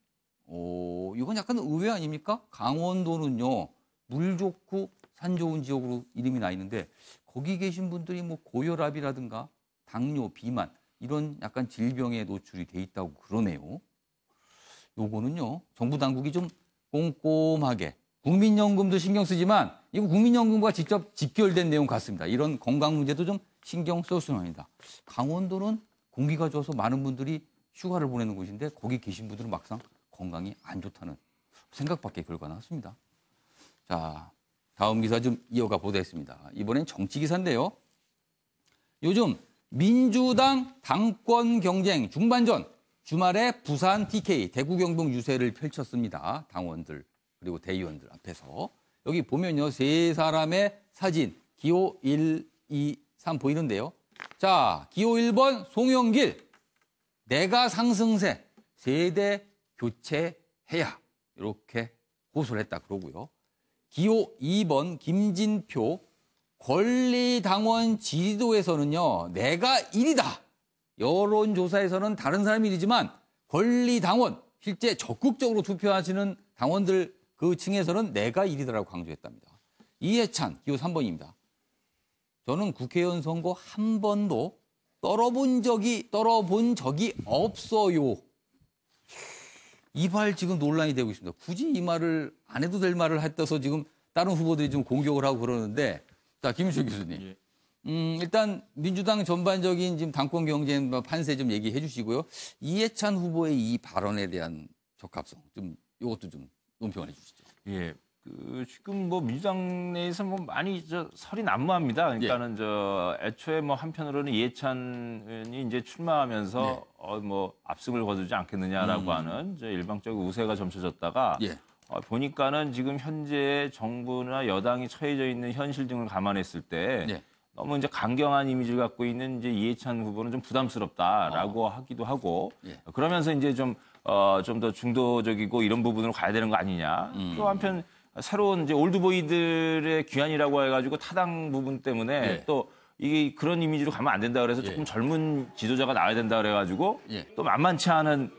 Speaker 1: 이건 약간 의외 아닙니까? 강원도는요, 물 좋고 산 좋은 지역으로 이름이 나 있는데 거기 계신 분들이 뭐 고혈압이라든가 당뇨, 비만 이런 약간 질병에 노출이 돼 있다고 그러네요. 요거는요, 정부 당국이 좀 꼼꼼하게 국민연금도 신경 쓰지만 이거 국민연금과 직접 직결된 내용 같습니다. 이런 건강 문제도 좀 신경 썼으면 합니다. 강원도는 공기가 좋아서 많은 분들이 휴가를 보내는 곳인데 거기 계신 분들은 막상 건강이 안 좋다는 생각밖에 결과 나왔습니다. 자, 다음 기사 좀 이어가 보도록 하겠습니다. 이번엔 정치 기사인데요. 요즘 민주당 당권 경쟁 중반전, 주말에 부산 TK 대구 경북 유세를 펼쳤습니다. 당원들 그리고 대의원들 앞에서. 여기 보면요, 세 사람의 사진, 기호 1, 2, 3 보이는데요. 자, 기호 1번 송영길, 내가 상승세, 세대 교체해야, 이렇게 호소를 했다 그러고요. 기호 2번 김진표, 권리당원 지지도에서는요, 내가 1위다. 여론조사에서는 다른 사람이 1위지만 권리당원, 실제 적극적으로 투표하시는 당원들 그 층에서는 내가 1위다라고 강조했답니다. 이해찬, 기호 3번입니다. 저는 국회의원 선거 한 번도 떨어본 적이 없어요. 이 말 지금 논란이 되고 있습니다. 굳이 이 말을 안 해도 될 말을 했다서 지금 다른 후보들이 좀 공격을 하고 그러는데, 자, 김일철 교수님. 일단 민주당 전반적인 지금 당권 경쟁 판세 좀 얘기해 주시고요. 이해찬 후보의 이 발언에 대한 적합성, 좀 이것도 좀 논평을 해 주시죠.
Speaker 3: 예. 지금 뭐 민주당 내에서 뭐 많이 설이 난무합니다. 그러니까는 애초에 뭐 한편으로는 이해찬 의원이 이제 출마하면서 뭐 압승을 거두지 않겠느냐라고 하는 일방적인 우세가 점쳐졌다가 보니까는 지금 현재 정부나 여당이 처해져 있는 현실 등을 감안했을 때 너무 이제 강경한 이미지를 갖고 있는 이제 이해찬 후보는 좀 부담스럽다라고 하기도 하고 그러면서 이제 좀 더 중도적이고 이런 부분으로 가야 되는 거 아니냐. 또 한편 새로운 이제 올드보이들의 귀환이라고 해가지고 타당 부분 때문에 또 이게 그런 이미지로 가면 안 된다 그래서 조금 젊은 지도자가 나와야 된다 그래가지고 또 만만치 않은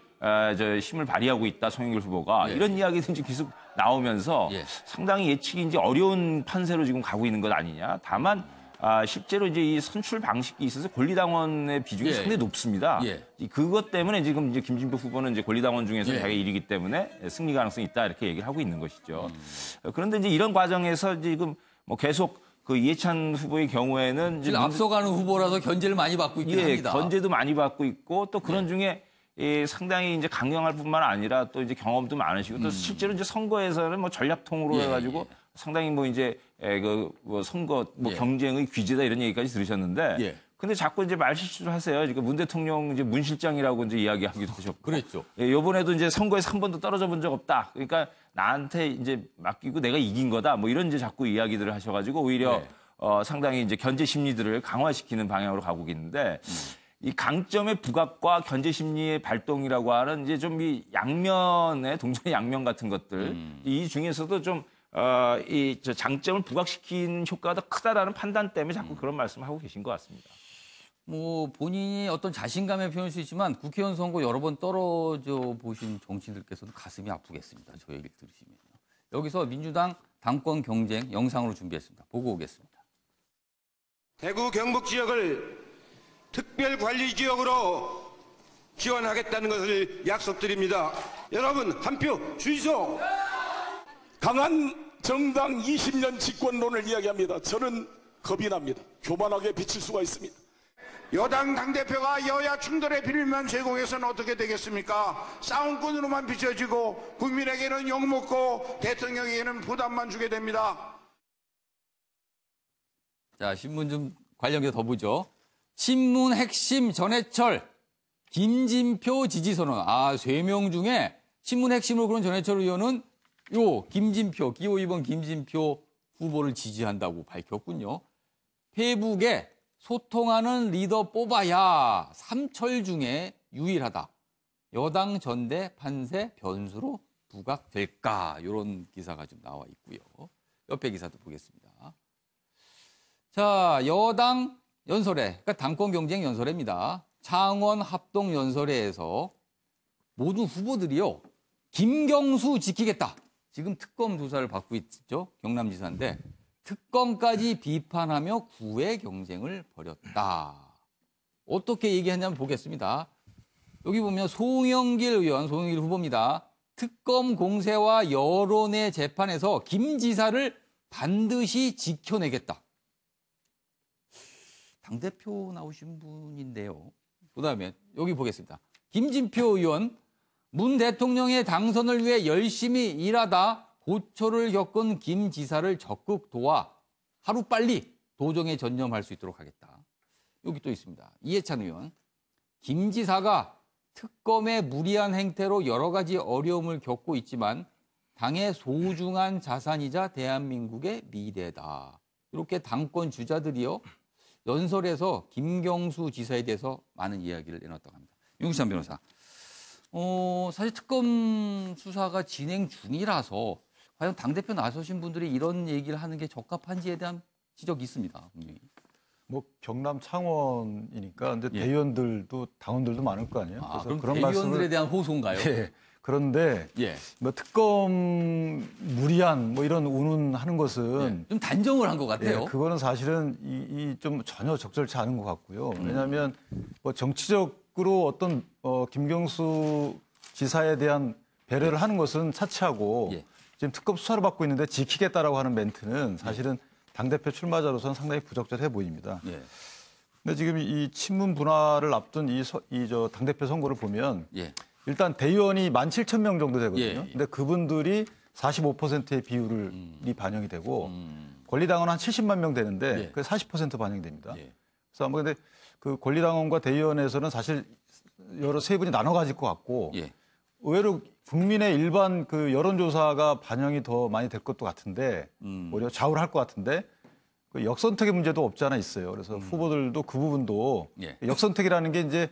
Speaker 3: 힘을 발휘하고 있다 송영길 후보가 이런 이야기들이 계속 나오면서 상당히 예측이 이제 어려운 판세로 지금 가고 있는 것 아니냐. 다만 실제로 이제 이 선출 방식이 있어서 권리당원의 비중이 상당히 높습니다. 그것 때문에 지금 이제 김진표 후보는 이제 권리당원 중에서 자기가 1위기 때문에 승리 가능성이 있다 이렇게 얘기를 하고 있는 것이죠. 그런데 이제 이런 과정에서 지금 뭐 계속 그 이해찬 후보의 경우에는
Speaker 1: 지금 앞서가는 후보라서 견제를 많이 받고 있긴 합니다.
Speaker 3: 견제도 많이 받고 있고 또 그런 중에 상당히 이제 강경할 뿐만 아니라 또 이제 경험도 많으시고 또 실제로 이제 선거에서는 뭐 전략통으로 해가지고 상당히 뭐 이제 뭐 선거 뭐 경쟁의 귀재다 이런 얘기까지 들으셨는데 근데 자꾸 이제 말 실수를 하세요. 지금 문 대통령 이제 문 실장이라고 이제 이야기하기도 하셨고.
Speaker 1: 그랬죠.
Speaker 3: 이번에도 이제 선거에서 한 번도 떨어져 본 적 없다. 그러니까 나한테 이제 맡기고 내가 이긴 거다. 뭐 이런 이제 자꾸 이야기들을 하셔가지고 오히려 상당히 이제 견제 심리들을 강화시키는 방향으로 가고 있는데 이 강점의 부각과 견제 심리의 발동이라고 하는 이제 좀 이 양면의 동전의 양면 같은 것들 이 중에서도 좀 이 장점을 부각시킨 효과가 더 크다라는 판단 때문에 자꾸 그런 말씀을 하고 계신 것 같습니다.
Speaker 1: 뭐 본인이 어떤 자신감에 표현할 수 있지만 국회의원 선거 여러 번 떨어져 보신 정치인들께서도 가슴이 아프겠습니다. 저 얘기를 들으시면. 여기서 민주당 당권 경쟁 영상으로 준비했습니다. 보고 오겠습니다.
Speaker 9: 대구 경북 지역을 특별관리지역으로 지원하겠다는 것을 약속드립니다. 여러분 한 표 주이소.
Speaker 10: 강한 정당 20년 집권론을 이야기합니다. 저는 겁이 납니다. 교만하게 비칠 수가 있습니다.
Speaker 9: 여당 당대표가 여야 충돌의 빌미만 제공해서는 어떻게 되겠습니까? 싸움꾼으로만 비춰지고 국민에게는 욕먹고 대통령에게는 부담만 주게 됩니다.
Speaker 1: 자, 신문 좀 관련해서 더 보죠. 친문 핵심 전해철, 김진표 지지선언. 3명 중에 친문 핵심으로 그런 전해철 의원은 김진표, 기호 2번 김진표 후보를 지지한다고 밝혔군요. 페북에 소통하는 리더 뽑아야 삼철 중에 유일하다. 여당 전대 판세 변수로 부각될까? 이런 기사가 좀 나와 있고요. 옆에 기사도 보겠습니다. 자, 여당 연설회, 그러니까 당권 경쟁 연설회입니다. 창원 합동 연설회에서 모든 후보들이요, 김경수 지키겠다. 지금 특검 조사를 받고 있죠. 경남지사인데 특검까지 비판하며 구애 경쟁을 벌였다. 어떻게 얘기했냐면 보겠습니다. 여기 보면 송영길 의원, 송영길 후보입니다. 특검 공세와 여론의 재판에서 김 지사를 반드시 지켜내겠다. 당대표 나오신 분인데요. 그다음에 여기 보겠습니다. 김진표 의원, 문 대통령의 당선을 위해 열심히 일하다 고초를 겪은 김 지사를 적극 도와 하루빨리 도정에 전념할 수 있도록 하겠다. 여기 또 있습니다. 이해찬 의원. 김 지사가 특검의 무리한 행태로 여러 가지 어려움을 겪고 있지만 당의 소중한 자산이자 대한민국의 미래다. 이렇게 당권 주자들이요. 연설에서 김경수 지사에 대해서 많은 이야기를 내놨다고 합니다. 윤기찬 변호사. 사실 특검 수사가 진행 중이라서 과연 당대표 나서신 분들이 이런 얘기를 하는 게 적합한지에 대한 지적이 있습니다. 분명히.
Speaker 5: 뭐 경남 창원이니까 근데 대의원들도 당원들도 많을 거 아니에요.
Speaker 1: 그래서 그럼 그런 대의원들에 대한 호소인가요?
Speaker 5: 예. 그런데 뭐 특검 무리한 뭐 이런 운운하는 것은
Speaker 1: 좀 단정을 한 것 같아요.
Speaker 5: 예, 그거는 사실은 좀 전혀 적절치 않은 것 같고요. 왜냐하면 뭐 정치적으로 어떤 김경수 지사에 대한 배려를 하는 것은 차치하고 지금 특검 수사를 받고 있는데 지키겠다라고 하는 멘트는 사실은 당대표 출마자로서는 상당히 부적절해 보입니다. 근데 지금 이 친문 분화를 앞둔 저 당대표 선거를 보면 일단 대의원이 17,000명 정도 되거든요. 근데 그분들이 45%의 비율이 반영이 되고 권리당원 한 70만 명 되는데 그게 40% 반영됩니다. 그래서 아마 근데 그 권리당원과 대의원에서는 사실 여러 세 분이 나눠 가질 것 같고 의외로 국민의 일반 그 여론조사가 반영이 더 많이 될 것도 같은데 오히려 좌우를 할 것 같은데 그 역선택의 문제도 없지 않아 있어요. 그래서 후보들도 그 부분도 역선택이라는 게 이제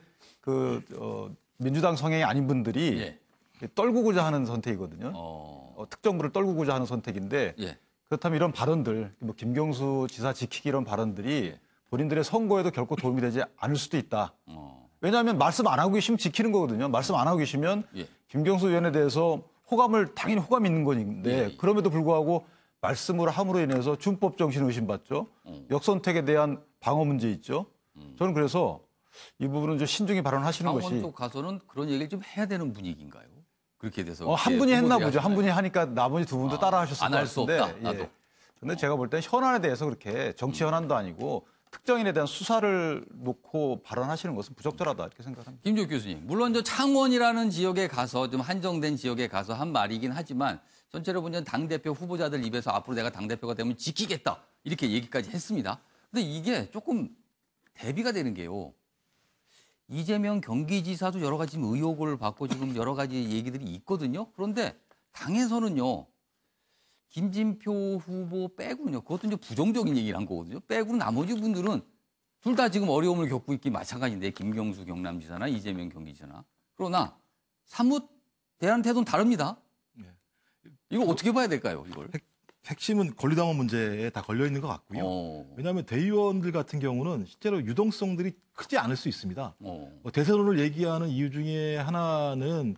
Speaker 5: 민주당 성향이 아닌 분들이 떨구고자 하는 선택이거든요. 특정부를 떨구고자 하는 선택인데 그렇다면 이런 발언들, 뭐 김경수 지사 지키기 이런 발언들이 본인들의 선거에도 결코 도움이 되지 않을 수도 있다. 왜냐하면 말씀 안 하고 계시면 지키는 거거든요. 말씀 안 하고 계시면 김경수 의원에 대해서 당연히 호감이 있는 건데 그럼에도 불구하고 말씀을 함으로 인해서 준법 정신 의심받죠. 역선택에 대한 방어 문제 있죠. 저는 그래서 이 부분은 좀 신중히 발언하시는 것이.
Speaker 1: 강원도 가서는 그런 얘기를 좀 해야 되는 분위기인가요? 그렇게 돼서.
Speaker 5: 한 분이 했나 보죠. 한 분이 하니까 나머지 두 분도 따라 하셨을 것 같은데.
Speaker 1: 안 할 수 없다, 나도.
Speaker 5: 근데 제가 볼 때 현안에 대해서 그렇게 정치 현안도 아니고 특정인에 대한 수사를 놓고 발언하시는 것은 부적절하다 이렇게 생각합니다.
Speaker 1: 김조 교수님, 물론 저 창원이라는 지역에 가서 좀 한정된 지역에 가서 한 말이긴 하지만 전체로 보면 당대표 후보자들 입에서 앞으로 내가 당대표가 되면 지키겠다 이렇게 얘기까지 했습니다. 근데 이게 조금 대비가 되는 게요. 이재명 경기지사도 여러 가지 의혹을 받고 지금 여러 가지 얘기들이 있거든요. 그런데 당에서는요. 김진표 후보 빼고는요. 그것도 이제 부정적인 얘기를 한 거거든요. 빼고 나머지 분들은 둘 다 지금 어려움을 겪고 있기 마찬가지인데 김경수 경남지사나 이재명 경기지사나. 그러나 사뭇 대한 태도는 다릅니다. 이거 어떻게 봐야 될까요, 이걸?
Speaker 4: 핵심은 권리당원 문제에 다 걸려 있는 것 같고요. 왜냐하면 대의원들 같은 경우는 실제로 유동성들이 크지 않을 수 있습니다. 대선을 얘기하는 이유 중에 하나는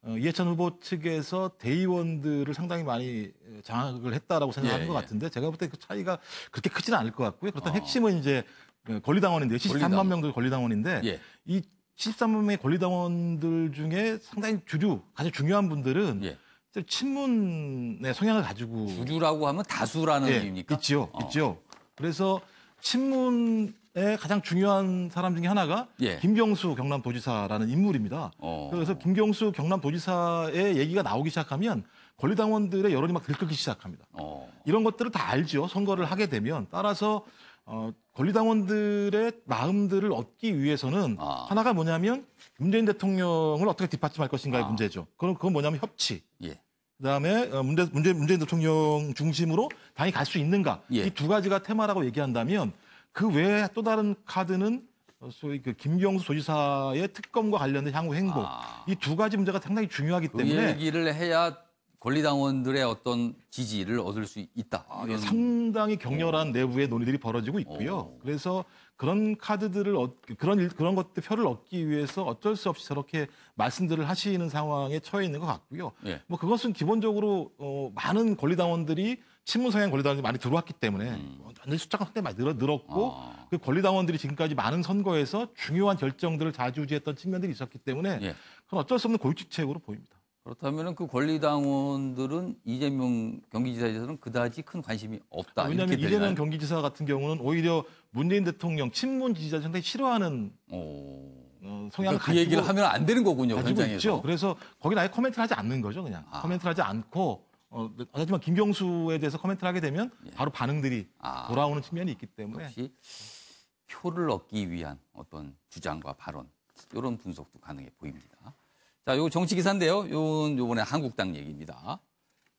Speaker 4: 이해찬 후보 측에서 대의원들을 상당히 많이 장악을 했다라고 생각하는 것 같은데 제가 볼 때 그 차이가 그렇게 크지는 않을 것 같고요. 그렇다면 핵심은 이제 권리당원인데요. 73만 명도 권리당원인데 이 73만 명의 권리당원들 중에 상당히 가장 중요한 분들은 친문의 성향을 가지고
Speaker 1: 주주라고 하면 다수라는 의미입니까?
Speaker 4: 있죠. 그래서 친문의 가장 중요한 사람 중에 하나가 김경수 경남도지사라는 인물입니다. 그래서 김경수 경남도지사의 얘기가 나오기 시작하면 권리당원들의 여론이 막 들끓기 시작합니다. 이런 것들을 다 알죠. 선거를 하게 되면. 따라서 권리당원들의 마음들을 얻기 위해서는 하나가 뭐냐면 문재인 대통령을 어떻게 뒷받침할 것인가의 문제죠. 그건 뭐냐면 협치. 그다음에 문재인 대통령 중심으로 당이 갈 수 있는가. 이 두 가지가 테마라고 얘기한다면 그 외에 또 다른 카드는 소위 그 김경수 도지사의 특검과 관련된 향후 행보. 이 두 가지 문제가 상당히 중요하기 때문에.
Speaker 1: 그 얘기를 해야 권리당원들의 어떤 지지를 얻을 수 있다.
Speaker 4: 상당히 격렬한 내부의 논의들이 벌어지고 있고요. 그래서 그런 카드들을 그런 것들 표를 얻기 위해서 어쩔 수 없이 저렇게 말씀들을 하시는 상황에 처해 있는 것 같고요. 뭐 그것은 기본적으로 많은 권리당원들이 친문 성향 권리당원들이 많이 들어왔기 때문에 완전히 숫자가 상당히 많이 늘었고 그 권리당원들이 지금까지 많은 선거에서 중요한 결정들을 좌지우지했던 측면들이 있었기 때문에 그건 어쩔 수 없는 고육지책으로 보입니다.
Speaker 1: 그렇다면 그 권리당원들은 이재명 경기지사에서는 그다지 큰 관심이 없다.
Speaker 4: 왜냐하면 이재명 경기지사 같은 경우는 오히려 문재인 대통령 친문 지지자를 상당히 싫어하는 성향을
Speaker 1: 그 얘기를 하면 안 되는 거군요.
Speaker 4: 가지고
Speaker 1: 현장에서.
Speaker 4: 있죠. 그래서 거기는 아예 코멘트를 하지 않는 거죠. 그냥 코멘트를 하지 않고 하지만 김경수에 대해서 코멘트를 하게 되면 바로 반응들이 돌아오는 측면이 있기 때문에.
Speaker 1: 역시 표를 얻기 위한 어떤 주장과 발언 이런 분석도 가능해 보입니다. 자, 요 정치 기사인데요. 요번에 한국당 얘기입니다.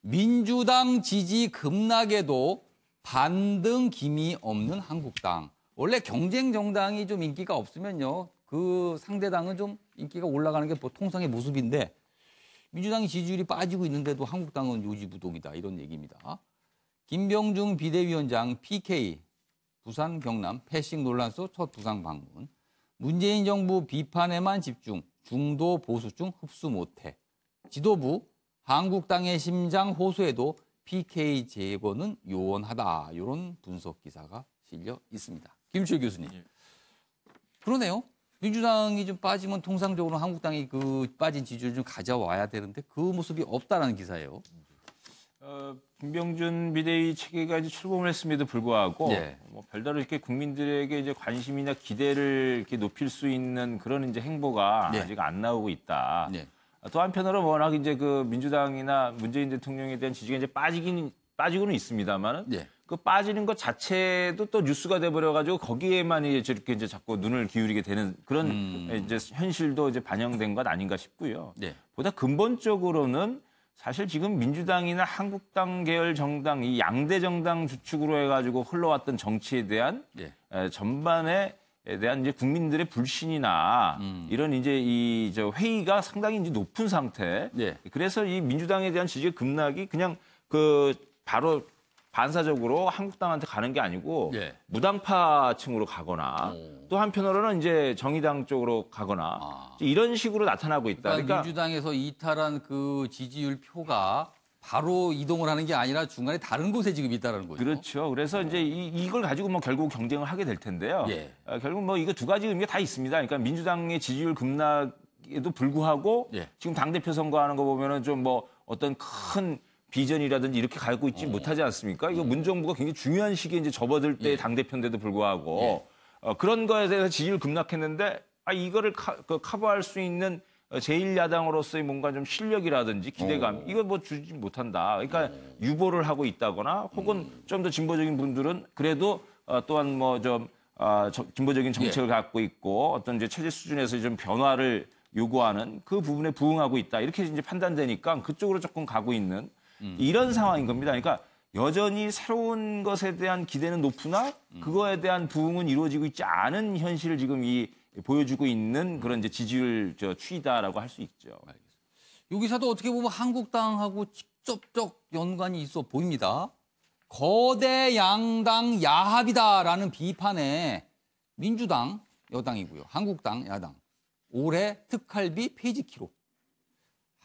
Speaker 1: 민주당 지지 급락에도 반등 기미 없는 한국당. 원래 경쟁 정당이 좀 인기가 없으면요. 그 상대당은 좀 인기가 올라가는 게 통상의 모습인데 민주당이 지지율이 빠지고 있는데도 한국당은 요지부동이다. 이런 얘기입니다. 김병중 비대위원장 PK 부산 경남 패싱 논란 속 첫 부산 방문. 문재인 정부 비판에만 집중. 중도 보수층 흡수 못해. 지도부 한국당의 심장 호소에도 PK 제거는 요원하다. 이런 분석 기사가 실려 있습니다. 김철 교수님. 그러네요. 민주당이 좀 빠지면 통상적으로 한국당이 그 빠진 지지율을 좀 가져와야 되는데 그 모습이 없다라는 기사예요.
Speaker 3: 김병준 비대위 체계가 이제 출범을 했음에도 불구하고
Speaker 1: 예.
Speaker 3: 뭐 별다른 이렇게 국민들에게 이제 관심이나 기대를 이렇게 높일 수 있는 그런 이제 행보가
Speaker 1: 예.
Speaker 3: 아직 안 나오고 있다.
Speaker 1: 예.
Speaker 3: 또 한편으로 워낙 이제 그 민주당이나 문재인 대통령에 대한 지지가 이제 빠지고는 있습니다만은
Speaker 1: 예.
Speaker 3: 그 빠지는 것 자체도 또 뉴스가 돼버려가지고 거기에만 이제 이렇게 이제 자꾸 눈을 기울이게 되는 그런 이제 현실도 이제 반영된 것 아닌가 싶고요.
Speaker 1: 예.
Speaker 3: 보다 근본적으로는 사실 지금 민주당이나 한국당 계열 정당, 이 양대 정당 주축으로 해가지고 흘러왔던 정치에 대한
Speaker 1: 예.
Speaker 3: 전반에 대한 이제 국민들의 불신이나 이런 이제 이 저 회의가 상당히 이제 높은 상태.
Speaker 1: 예.
Speaker 3: 그래서 이 민주당에 대한 지지 급락이 그냥 그 바로 반사적으로 한국당한테 가는 게 아니고
Speaker 1: 예.
Speaker 3: 무당파층으로 가거나 또 한편으로는 이제 정의당 쪽으로 가거나 이런 식으로 나타나고 있다.
Speaker 1: 그러니까 민주당에서 이탈한 그 지지율 표가 바로 이동을 하는 게 아니라 중간에 다른 곳에 지금 있다는 거죠.
Speaker 3: 그렇죠. 그래서 이제 이걸 가지고 뭐 결국 경쟁을 하게 될 텐데요.
Speaker 1: 예.
Speaker 3: 결국 뭐 이거 두 가지 의미가 다 있습니다. 그러니까 민주당의 지지율 급락에도 불구하고
Speaker 1: 예.
Speaker 3: 지금 당대표 선거하는 거 보면은 좀 뭐 어떤 큰 비전이라든지 이렇게 가고 있지 못하지 않습니까? 이거 문정부가 굉장히 중요한 시기에 이제 접어들 때 당대표인데도 불구하고 그런 거에 대해서 지지율 급락했는데 이거를 커버할 수 있는 제1야당으로서의 뭔가 좀 실력이라든지 기대감 이거 뭐 주지 못한다. 그러니까 유보를 하고 있다거나 혹은 좀 더 진보적인 분들은 그래도 또한 뭐 좀 진보적인 정책을 갖고 있고 어떤 이제 체제 수준에서 좀 변화를 요구하는 그 부분에 부응하고 있다. 이렇게 이제 판단되니까 그쪽으로 조금 가고 있는 이런 상황인 겁니다. 그러니까 여전히 새로운 것에 대한 기대는 높으나 그거에 대한 부응은 이루어지고 있지 않은 현실을 지금 보여주고 있는 그런 이제 지지율 추이다라고 할 수 있죠.
Speaker 1: 이 기사도 어떻게 보면 한국당하고 직접적 연관이 있어 보입니다. 거대 양당 야합이다라는 비판에 민주당 여당이고요. 한국당 야당. 올해 특활비 폐지키로.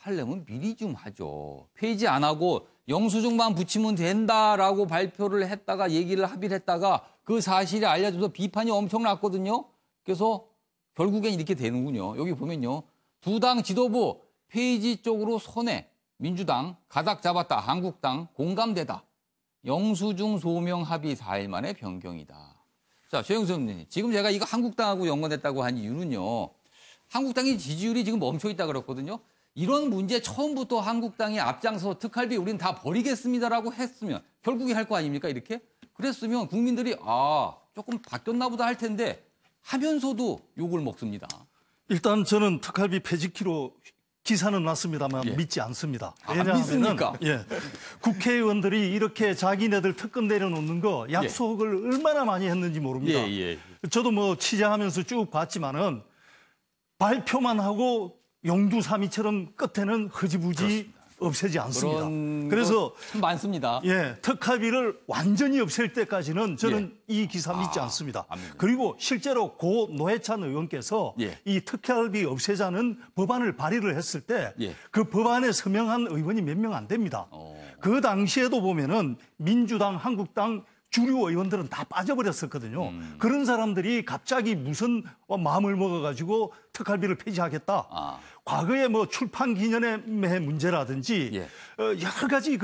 Speaker 1: 하려면 미리 좀 하죠. 폐지 안 하고 영수증만 붙이면 된다라고 발표를 했다가 얘기를 합의를 했다가 그 사실이 알려져서 비판이 엄청났거든요. 그래서 결국엔 이렇게 되는군요. 여기 보면요. 두 당 지도부 폐지 쪽으로 손해. 민주당 가닥 잡았다. 한국당 공감되다. 영수증 소명 합의 4일 만에 변경이다. 자, 최영수 선생님. 지금 제가 이거 한국당하고 연관됐다고 한 이유는요. 한국당의 지지율이 지금 멈춰있다 그랬거든요. 이런 문제 처음부터 한국당이 앞장서 특활비 우린 다 버리겠습니다라고 했으면 결국에 할 거 아닙니까 이렇게? 그랬으면 국민들이 조금 바뀌었나 보다 할 텐데 하면서도 욕을 먹습니다.
Speaker 2: 일단 저는 특활비 폐지키로 기사는 났습니다만 믿지 않습니다. 왜냐하면
Speaker 1: 믿습니까?
Speaker 2: 국회의원들이 이렇게 자기네들 특권 내려놓는 거 약속을 얼마나 많이 했는지 모릅니다. 저도 뭐 취재하면서 쭉 봤지만은 발표만 하고 용두사미처럼 끝에는 흐지부지
Speaker 1: 그렇습니다.
Speaker 2: 없애지 않습니다. 그래서
Speaker 1: 많습니다.
Speaker 2: 특활비를 완전히 없앨 때까지는 저는 이 기사 믿지 않습니다. 그리고 실제로 고 노회찬 의원께서 이 특활비 없애자는 법안을 발의를 했을 때 그 법안에 서명한 의원이 몇 명 안 됩니다. 그 당시에도 보면은 민주당, 한국당 주류 의원들은 다 빠져버렸었거든요. 그런 사람들이 갑자기 무슨 마음을 먹어가지고 특활비를 폐지하겠다. 과거에 뭐 출판 기념회 문제라든지 여러 가지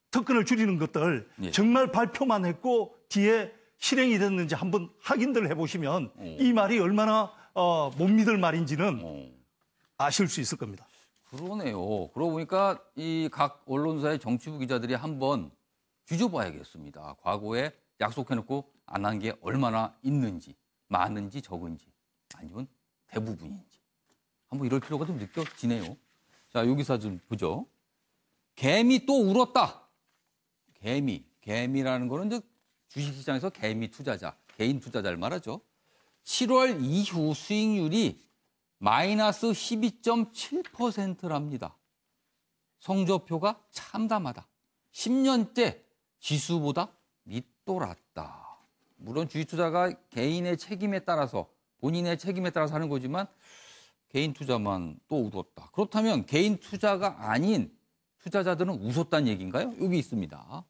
Speaker 2: 특권을 줄이는 것들 정말 발표만 했고 뒤에 실행이 됐는지 한번 확인들 해보시면 이 말이 얼마나 못 믿을 말인지는 아실 수 있을 겁니다.
Speaker 1: 그러네요. 그러고 보니까 이 각 언론사의 정치부 기자들이 한번 뒤져봐야겠습니다. 과거에 약속해놓고 안 한 게 얼마나 있는지, 많은지 적은지, 아니면 대부분인지. 한번 이럴 필요가 좀 느껴지네요. 자, 요 기사 좀 보죠. 개미 또 울었다. 개미라는 거는 이제 주식시장에서 개미 투자자, 개인 투자자를 말하죠. 7월 이후 수익률이 마이너스 12.7%랍니다. 성적표가 참담하다. 10년째 지수보다 밑돌았다. 물론 주식 투자가 개인의 책임에 따라서, 본인의 책임에 따라서 하는 거지만 개인 투자만 또 울었다. 그렇다면 개인 투자가 아닌 투자자들은 웃었다는 얘기인가요? 여기 있습니다.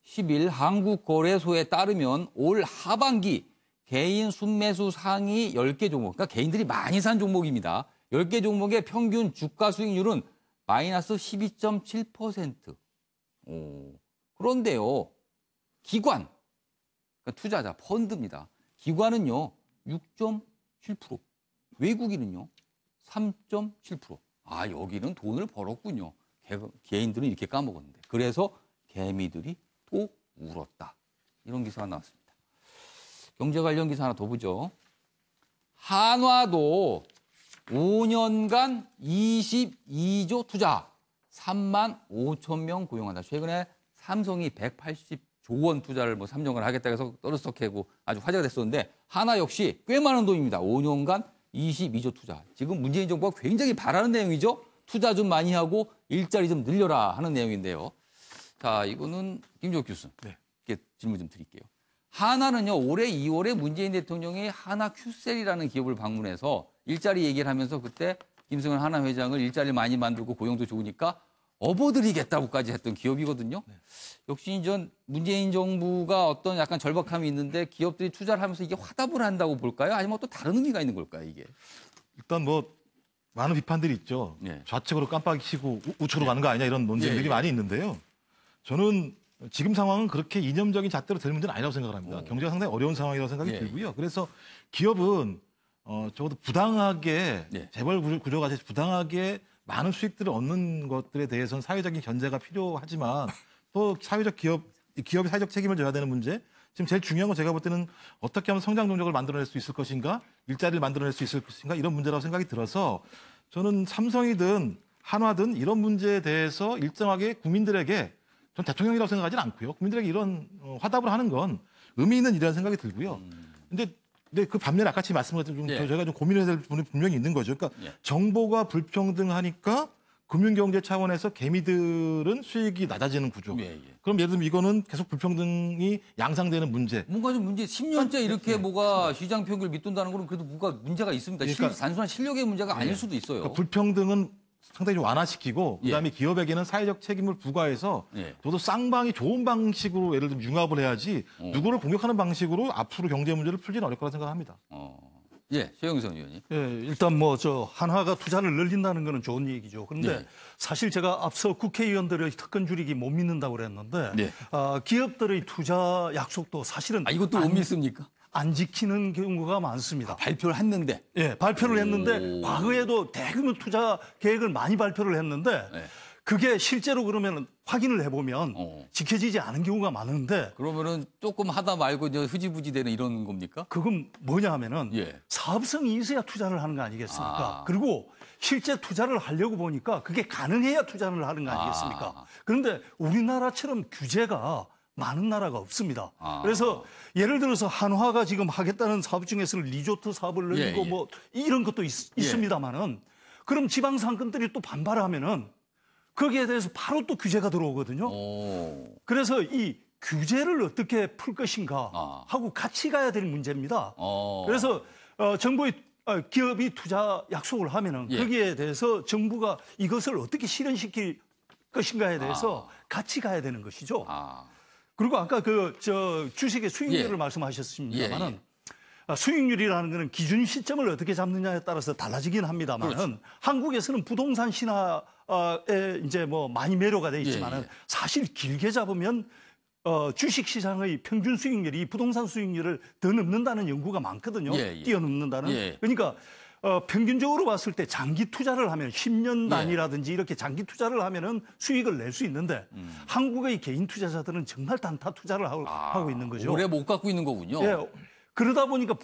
Speaker 1: 10일 한국거래소에 따르면 올 하반기 개인 순매수 상위 10개 종목, 그러니까 개인들이 많이 산 종목입니다. 10개 종목의 평균 주가 수익률은 마이너스 12.7%. 그런데요, 기관, 그러니까 투자자, 펀드입니다. 기관은요, 6.7%, 외국인은요, 3.7%. 아, 여기는 돈을 벌었군요. 개인들은 이렇게 까먹었는데. 그래서 개미들이 또 울었다. 이런 기사가 나왔습니다. 경제 관련 기사 하나 더 보죠. 한화도 5년간 22조 투자, 3만 5천 명 고용한다. 최근에 삼성이 180조 원 투자를 3년간 하겠다 해서 떠들썩해고 아주 화제가 됐었는데 한화 역시 꽤 많은 돈입니다. 5년간 22조 투자. 지금 문재인 정부가 굉장히 바라는 내용이죠. 투자 좀 많이 하고 일자리 좀 늘려라 하는 내용인데요. 자, 이거는 김종욱 교수. 네. 이렇게 질문 좀 드릴게요. 한화는요, 올해 2월에 문재인 대통령이 하나큐셀이라는 기업을 방문해서 일자리 얘기를 하면서 그때 김승현 한화 회장을 일자리를 많이 만들고 고용도 좋으니까 업어드리겠다고까지 했던 기업이거든요. 네. 역시 이제 문재인 정부가 어떤 약간 절박함이 있는데 기업들이 투자를 하면서 이게 화답을 한다고 볼까요? 아니면 또 다른 의미가 있는 걸까요, 이게?
Speaker 4: 일단 많은 비판들이 있죠. 예. 좌측으로 깜빡이 켜고 우측으로 가는 거 아니냐 이런 논쟁들이 많이 있는데요. 저는 지금 상황은 그렇게 이념적인 잣대로 될 문제는 아니라고 생각을 합니다. 경제가 상당히 어려운 상황이라고 생각이 들고요. 그래서 기업은 적어도 부당하게 재벌 구조가 부당하게 많은 수익들을 얻는 것들에 대해서는 사회적인 견제가 필요하지만 또 기업의 사회적 책임을 져야 되는 문제. 지금 제일 중요한 건 제가 볼 때는 어떻게 하면 성장 동력을 만들어낼 수 있을 것인가, 일자리를 만들어낼 수 있을 것인가 이런 문제라고 생각이 들어서 저는 삼성이든 한화든 이런 문제에 대해서 일정하게 국민들에게 전 대통령이라고 생각하지는 않고요. 국민들에게 이런 화답을 하는 건 의미 있는 일이라는 생각이 들고요. 근데 그 반면에 아까 말씀하신 저희가 좀 고민해야 될 부분이 분명히 있는 거죠. 그러니까 정보가 불평등하니까 금융경제 차원에서 개미들은 수익이 낮아지는 구조. 그럼 예를 들면 이거는 계속 불평등이 양상되는 문제.
Speaker 1: 뭔가 좀 문제, 10년째 이렇게 뭐가 시장 평균을 밑돈다는 거는 그래도 뭔가 문제가 있습니다. 그러니까, 단순한 실력의 문제가 아닐 수도 있어요.
Speaker 4: 그러니까 불평등은 상당히 좀 완화시키고 그다음에 기업에게는 사회적 책임을 부과해서 저도 쌍방이 좋은 방식으로 예를 들면 융합을 해야지 누구를 공격하는 방식으로 앞으로 경제 문제를 풀지는 어렵을 거라 생각합니다.
Speaker 1: 예, 최영선 의원님.
Speaker 2: 예, 일단 한화가 투자를 늘린다는 거는 좋은 얘기죠. 그런데 사실 제가 앞서 국회의원들의 특권 줄이기 못 믿는다고 그랬는데 기업들의 투자 약속도 사실은
Speaker 1: 이것도 못 믿습니까?
Speaker 2: 안 지키는 경우가 많습니다.
Speaker 1: 발표를 했는데.
Speaker 2: 예, 발표를 했는데 과거에도 대규모 투자 계획을 많이 발표를 했는데 그게 실제로 그러면 확인을 해보면 지켜지지 않은 경우가 많은데.
Speaker 1: 그러면은 조금 하다 말고 이제 흐지부지 되는 이런 겁니까?
Speaker 2: 그건 뭐냐 하면은 사업성이 있어야 투자를 하는 거 아니겠습니까? 그리고 실제 투자를 하려고 보니까 그게 가능해야 투자를 하는 거 아니겠습니까? 그런데 우리나라처럼 규제가 많은 나라가 없습니다. 그래서 예를 들어서 한화가 지금 하겠다는 사업 중에서는 리조트 사업을 늘리고 이런 것도 있습니다만은 그럼 지방 상권들이 또 반발하면은 거기에 대해서 바로 또 규제가 들어오거든요. 그래서 이 규제를 어떻게 풀 것인가 하고 같이 가야 될 문제입니다. 그래서 정부의 기업이 투자 약속을 하면은 거기에 대해서 정부가 이것을 어떻게 실현시킬 것인가에 대해서 같이 가야 되는 것이죠. 그리고 아까 주식의 수익률을 말씀하셨습니다만은 수익률이라는 것은 기준 시점을 어떻게 잡느냐에 따라서 달라지긴 합니다만은 한국에서는 부동산 신화에 이제 많이 매료가 돼 있지만은 사실 길게 잡으면 주식 시장의 평균 수익률이 부동산 수익률을 더 넘는다는 연구가 많거든요. 뛰어넘는다는. 그러니까 평균적으로 봤을 때 장기 투자를 하면 10년 단위라든지 이렇게 장기 투자를 하면은 수익을 낼 수 있는데 한국의 개인 투자자들은 정말 단타 투자를 하고 있는 거죠.
Speaker 1: 오래 못 갖고 있는 거군요.
Speaker 2: 예, 그러다 보니까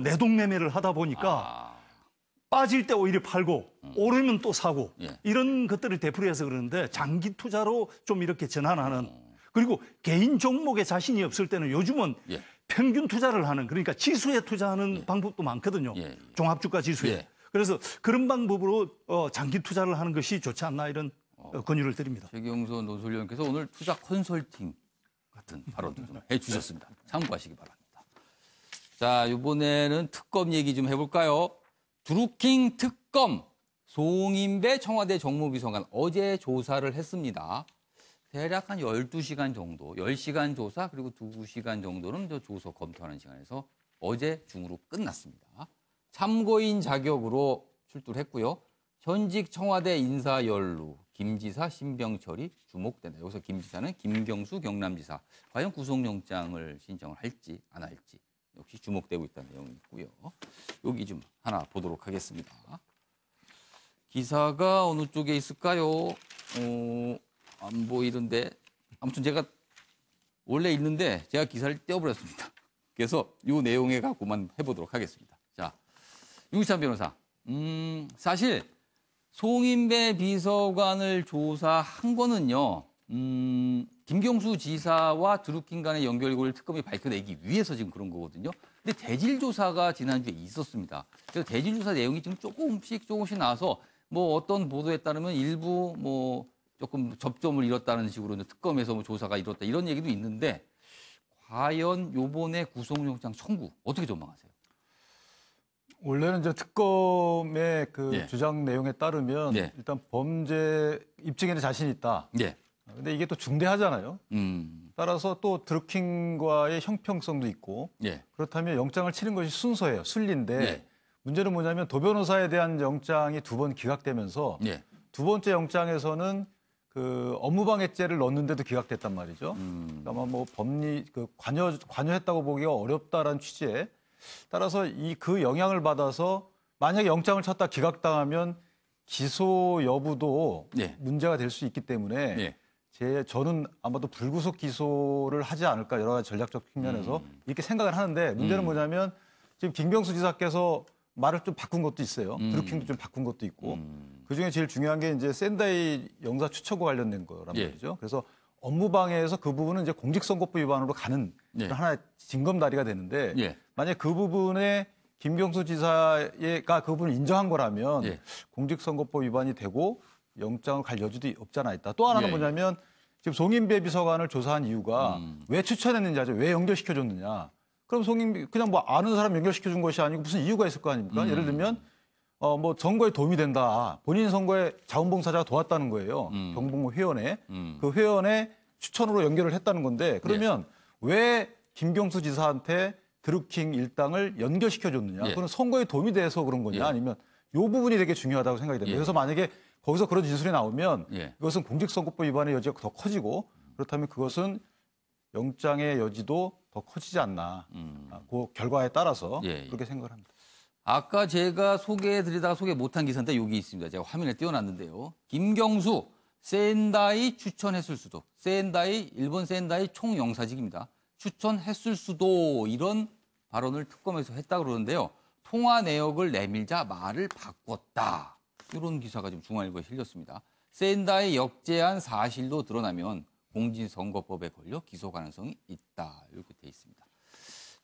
Speaker 2: 내동매매를 하다 보니까 빠질 때 오히려 팔고 오르면 또 사고 이런 것들을 되풀이해서 그러는데 장기 투자로 좀 이렇게 전환하는 그리고 개인 종목에 자신이 없을 때는 요즘은 평균 투자를 하는 그러니까 지수에 투자하는 방법도 많거든요. 종합주가 지수에. 그래서 그런 방법으로 장기 투자를 하는 것이 좋지 않나 이런 권유를 드립니다.
Speaker 1: 최경수 논설위원께서 오늘 투자 컨설팅 같은 발언도 좀 해주셨습니다. 참고하시기 바랍니다. 자, 이번에는 특검 얘기 좀 해볼까요? 드루킹 특검 송인배 청와대 정무비서관 어제 조사를 했습니다. 대략 한 12시간 정도, 10시간 조사 그리고 2시간 정도는 저 조서 검토하는 시간에서 어제 중으로 끝났습니다. 참고인 자격으로 출두를 했고요. 현직 청와대 인사 연루, 김 지사 신병철이 주목된다. 여기서 김 지사는 김경수 경남지사. 과연 구속영장을 신청을 할지 안 할지 역시 주목되고 있다는 내용이 있고요. 여기 좀 하나 보도록 하겠습니다. 기사가 어느 쪽에 있을까요? 안 보이는데 아무튼 제가 원래 있는데 제가 기사를 떼어버렸습니다. 그래서 이 내용에 갖고만 해보도록 하겠습니다. 자, 윤기찬 변호사. 사실 송인배 비서관을 조사한 거는요. 김경수 지사와 드루킹 간의 연결고리를 특검이 밝혀내기 위해서 지금 그런 거거든요. 근데 대질조사가 지난주에 있었습니다. 그래서 대질조사 내용이 지금 조금씩 나와서 뭐 어떤 보도에 따르면 일부 뭐 조금 접점을 잃었다는 식으로 특검에서 뭐 조사가 이뤘다 이런 얘기도 있는데 과연 요번에 구속영장 청구 어떻게 전망하세요?
Speaker 5: 원래는 이제 특검의 그 주장 내용에 따르면 일단 범죄 입증에는 자신이 있다. 근데 이게 또 중대하잖아요. 따라서 또 드루킹과의 형평성도 있고 그렇다면 영장을 치는 것이 순서예요. 순리인데 문제는 뭐냐면 도 변호사에 대한 영장이 2번 기각되면서 두 번째 영장에서는 그 업무방해죄를 넣었는데도 기각됐단 말이죠. 아마 뭐 법리 관여했다고 보기가 어렵다라는 취지에 따라서 그 영향을 받아서 만약에 영장을 쳤다 기각당하면 기소 여부도 문제가 될 수 있기 때문에 저는 아마도 불구속 기소를 하지 않을까 여러 가지 전략적 측면에서 이렇게 생각을 하는데 문제는 뭐냐면 지금 김경수 지사께서 말을 좀 바꾼 것도 있어요. 드루킹도 좀 바꾼 것도 있고 그중에 제일 중요한 게 이제 샌다이 영사 추처과 관련된 거란 말이죠. 그래서 업무방해에서 그 부분은 이제 공직선거법 위반으로 가는 하나의 징검다리가 되는데 만약 그 부분에 김경수 지사가 그 부분을 인정한 거라면 공직선거법 위반이 되고 영장을 갈 여지도 없지 않아 있다. 또 하나는 뭐냐면 지금 송인배 비서관을 조사한 이유가 왜 추천했는지 아죠. 왜 연결시켜줬느냐. 그럼 송인배 그냥 뭐 아는 사람 연결시켜준 것이 아니고 무슨 이유가 있을 거 아닙니까? 예를 들면 뭐 선거에 도움이 된다. 본인 선거에 자원봉사자가 도왔다는 거예요. 경북 회원에. 그 회원의 추천으로 연결을 했다는 건데 그러면 왜 김경수 지사한테 드루킹 일당을 연결시켜줬느냐. 그건 선거에 도움이 돼서 그런 거냐 아니면 이 부분이 되게 중요하다고 생각이 됩니다. 그래서 만약에 거기서 그런 진술이 나오면 이것은 공직선거법 위반의 여지가 더 커지고 그렇다면 그것은 영장의 여지도 더 커지지 않나. 그 결과에 따라서 그렇게 생각을 합니다.
Speaker 1: 아까 제가 소개해드리다가 소개 못한 기사인데 여기 있습니다. 제가 화면에 띄워놨는데요. 김경수 샌다이 추천했을 수도. 일본 샌다이 총영사직입니다. 추천했을 수도 이런 발언을 특검에서 했다 그러는데요. 통화 내역을 내밀자 말을 바꿨다. 이런 기사가 지금 중앙일보에 실렸습니다. 샌다이 역제한 사실도 드러나면 공직선거법에 걸려 기소 가능성이 있다. 이렇게 돼 있습니다.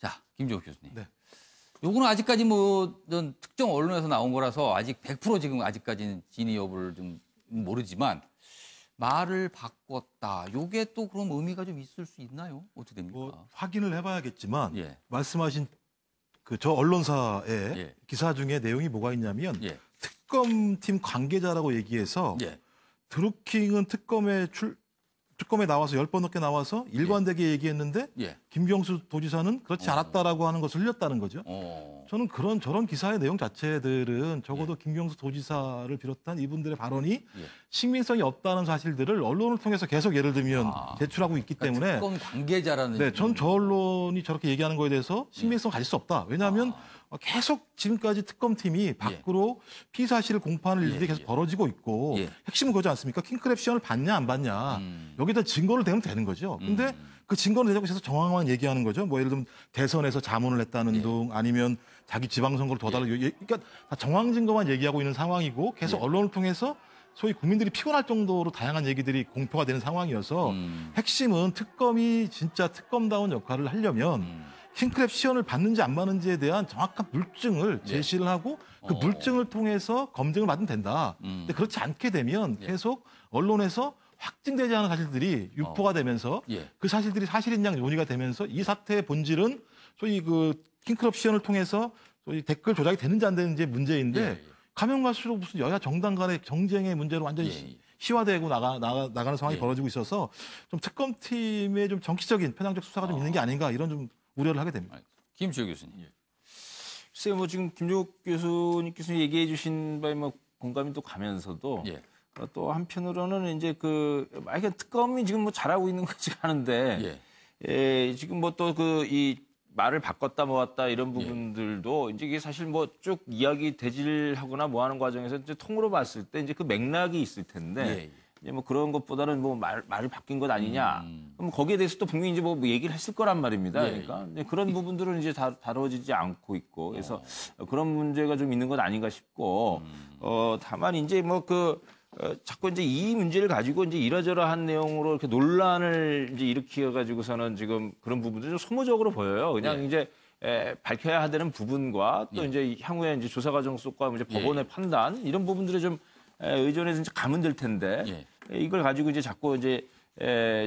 Speaker 1: 자, 김종욱 교수님. 요거는 아직까지 뭐 특정 언론에서 나온 거라서 아직 100% 지금 아직까지는 진위 여부를 좀 모르지만 말을 바꿨다. 요게 또 그런 의미가 좀 있을 수 있나요? 어떻게 됩니까?
Speaker 4: 뭐 확인을 해봐야겠지만 말씀하신 그 저 언론사의 기사 중에 내용이 뭐가 있냐면 특검팀 관계자라고 얘기해서 드루킹은 특검에 나와서 10번 넘게 나와서 일관되게 얘기했는데 김경수 도지사는 그렇지 않았다라고 하는 것을 흘렸다는 거죠. 저는 저런 기사의 내용 자체들은 적어도 김경수 도지사를 비롯한 이분들의 발언이 신빙성이 없다는 사실들을 언론을 통해서 계속 예를 들면 제출하고 있기 때문에
Speaker 1: 특검 관계자라는
Speaker 4: 전 저 언론이 저렇게 얘기하는 거에 대해서 신빙성 가질 수 없다. 왜냐하면 계속 지금까지 특검팀이 밖으로 피의 사실을 공표하는 일들이 계속 벌어지고 있고 핵심은 그거지 않습니까? 킹크랩 시연을 받냐 안 받냐 여기다 증거를 대면 되는 거죠. 근데 그 증거를 대고 계속 정황만 얘기하는 거죠. 뭐 예를 들면 대선에서 자문을 했다는 등 아니면 자기 지방선거를 더 달라 그러니까 다 정황 증거만 얘기하고 있는 상황이고 계속 언론을 통해서 소위 국민들이 피곤할 정도로 다양한 얘기들이 공표가 되는 상황이어서 핵심은 특검이 진짜 특검다운 역할을 하려면 킹크랩 시연을 받는지 안 받는지에 대한 정확한 물증을 제시를 하고 그 물증을 통해서 검증을 받으면 된다. 근데 그렇지 않게 되면 계속 언론에서 확증되지 않은 사실들이 유포가 되면서 그 사실들이 사실인 양 논의가 되면서 이 사태의 본질은 소위 그 킹크랩 시연을 통해서 소위 댓글 조작이 되는지 안 되는지의 문제인데 가면 갈수록 무슨 여야 정당 간의 경쟁의 문제로 완전히 시화되고 나가는 상황이 벌어지고 있어서 좀 특검팀의 좀 정치적인 편향적 수사가 좀 있는 게 아닌가 이런 좀 우려를 하게 됩니다.
Speaker 1: 김주혁 교수님.
Speaker 3: 글쎄요, 뭐 지금 김주혁 교수님께서 얘기해 주신 바에 뭐 공감이 또 가면서도 또 한편으로는 이제 만약에 특검이 지금 뭐 잘하고 있는 거지 않은데 지금 뭐 또 이 말을 바꿨다 모았다 이런 부분들도 이제 이게 사실 뭐 쭉 이야기 대질하거나 뭐 하는 과정에서 이제 통으로 봤을 때 이제 그 맥락이 있을 텐데 이제 뭐 그런 것보다는 뭐 말이 바뀐 것 아니냐. 그럼 거기에 대해서 또 분명히 이제 뭐 얘기를 했을 거란 말입니다. 그러니까 그런 부분들은 이제 다뤄지지 않고 있고 그래서 그런 문제가 좀 있는 것 아닌가 싶고 다만 이제 뭐 자꾸 이제 이 문제를 가지고 이제 이러저러한 내용으로 이렇게 논란을 이제 일으켜 가지고서는 지금 그런 부분들이 좀 소모적으로 보여요. 그냥 이제 밝혀야 되는 부분과 또 이제 향후에 이제 조사 과정 속과 이제 법원의 판단 이런 부분들에 좀 의존해서 이제 가면 될 텐데 이걸 가지고 이제 자꾸 이제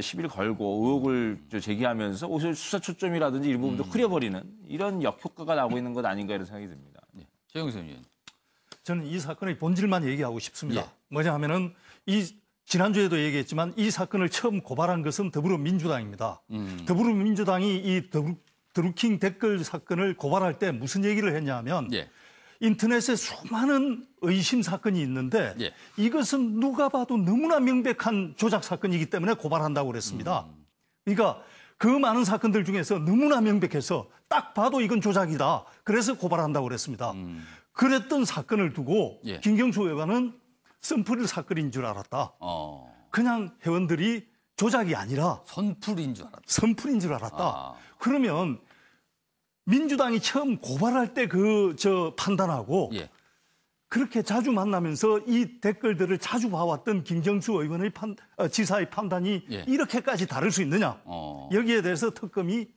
Speaker 3: 시비를 걸고 의혹을 제기하면서 오히려 수사 초점이라든지 이 부분도 흐려버리는 이런 역효과가 나고 있는 것 아닌가 이런 생각이 듭니다.
Speaker 1: 최영선 의원.
Speaker 2: 저는 이 사건의 본질만 얘기하고 싶습니다. 뭐냐 하면은 지난주에도 얘기했지만 이 사건을 처음 고발한 것은 더불어민주당입니다. 더불어민주당이 이 드루킹 댓글 사건을 고발할 때 무슨 얘기를 했냐 하면 인터넷에 수많은 의심 사건이 있는데 이것은 누가 봐도 너무나 명백한 조작 사건이기 때문에 고발한다고 그랬습니다. 그러니까 그 많은 사건들 중에서 너무나 명백해서 딱 봐도 이건 조작이다. 그래서 고발한다고 그랬습니다. 그랬던 사건을 두고 김경수 의원은 선풀 사건인 줄 알았다. 그냥 회원들이 조작이 아니라
Speaker 1: 선풀인 줄 알았다.
Speaker 2: 선풀인 줄 알았다. 그러면 민주당이 처음 고발할 때 판단하고 그렇게 자주 만나면서 이 댓글들을 자주 봐왔던 김경수 의원의 지사의 판단이 이렇게까지 다를 수 있느냐. 여기에 대해서 특검이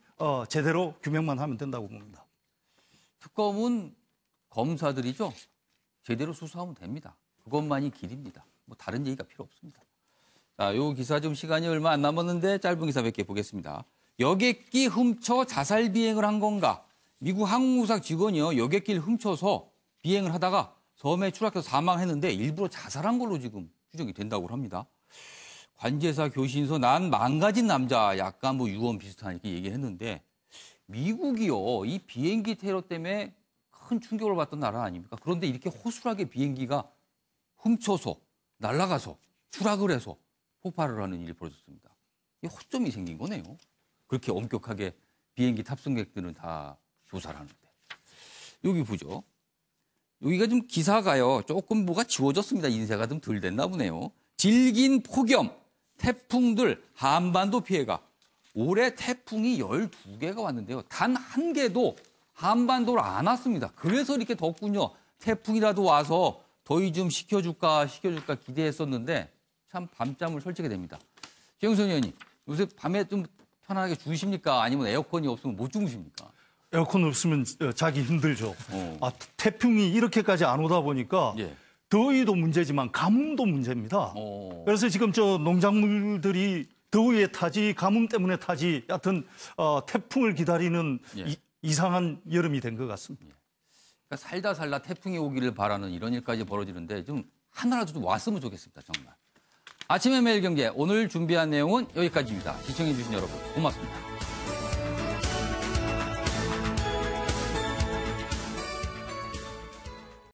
Speaker 2: 제대로 규명만 하면 된다고 봅니다.
Speaker 1: 특검은 검사들이죠. 제대로 수사하면 됩니다. 그것만이 길입니다. 뭐 다른 얘기가 필요 없습니다. 자, 요 기사 좀 시간이 얼마 안 남았는데 짧은 기사 몇 개 보겠습니다. 여객기 훔쳐 자살 비행을 한 건가? 미국 항공사 직원이요. 여객기를 훔쳐서 비행을 하다가 섬에 추락해서 사망했는데 일부러 자살한 걸로 지금 추정이 된다고 합니다. 관제사 교신소 난 망가진 남자 약간 뭐 유언 비슷한 이렇게 얘기했는데 미국이요. 이 비행기 테러 때문에 큰 충격을 받던 나라 아닙니까? 그런데 이렇게 호술하게 비행기가 훔쳐서 날아가서 추락을 해서 폭발을 하는 일이 벌어졌습니다. 이게 허점이 생긴 거네요. 그렇게 엄격하게 비행기 탑승객들은 다 조사를 하는데. 여기 보죠. 여기가 좀 기사가요. 조금 뭐가 지워졌습니다. 인쇄가 좀 덜 됐나 보네요. 질긴 폭염, 태풍들, 한반도 피해가. 올해 태풍이 12개가 왔는데요. 단 한 개도 한반도를 안 왔습니다. 그래서 이렇게 덥군요. 태풍이라도 와서 더위 좀 식혀줄까 기대했었는데 참 밤잠을 설치게 됩니다. 최영선 의원님, 요새 밤에 좀 편안하게 주무십니까? 아니면 에어컨이 없으면 못 주무십니까?
Speaker 2: 에어컨 없으면 자기 힘들죠. 태풍이 이렇게까지 안 오다 보니까 더위도 문제지만 가뭄도 문제입니다. 그래서 지금 농작물들이 더위에 타지 가뭄 때문에 타지 하여튼 태풍을 기다리는 이상한 여름이 된 것 같습니다.
Speaker 1: 그러니까 살다 태풍이 오기를 바라는 이런 일까지 벌어지는데 좀 하나라도 좀 왔으면 좋겠습니다. 정말. 아침의 매일 경제 오늘 준비한 내용은 여기까지입니다. 시청해 주신 여러분 고맙습니다.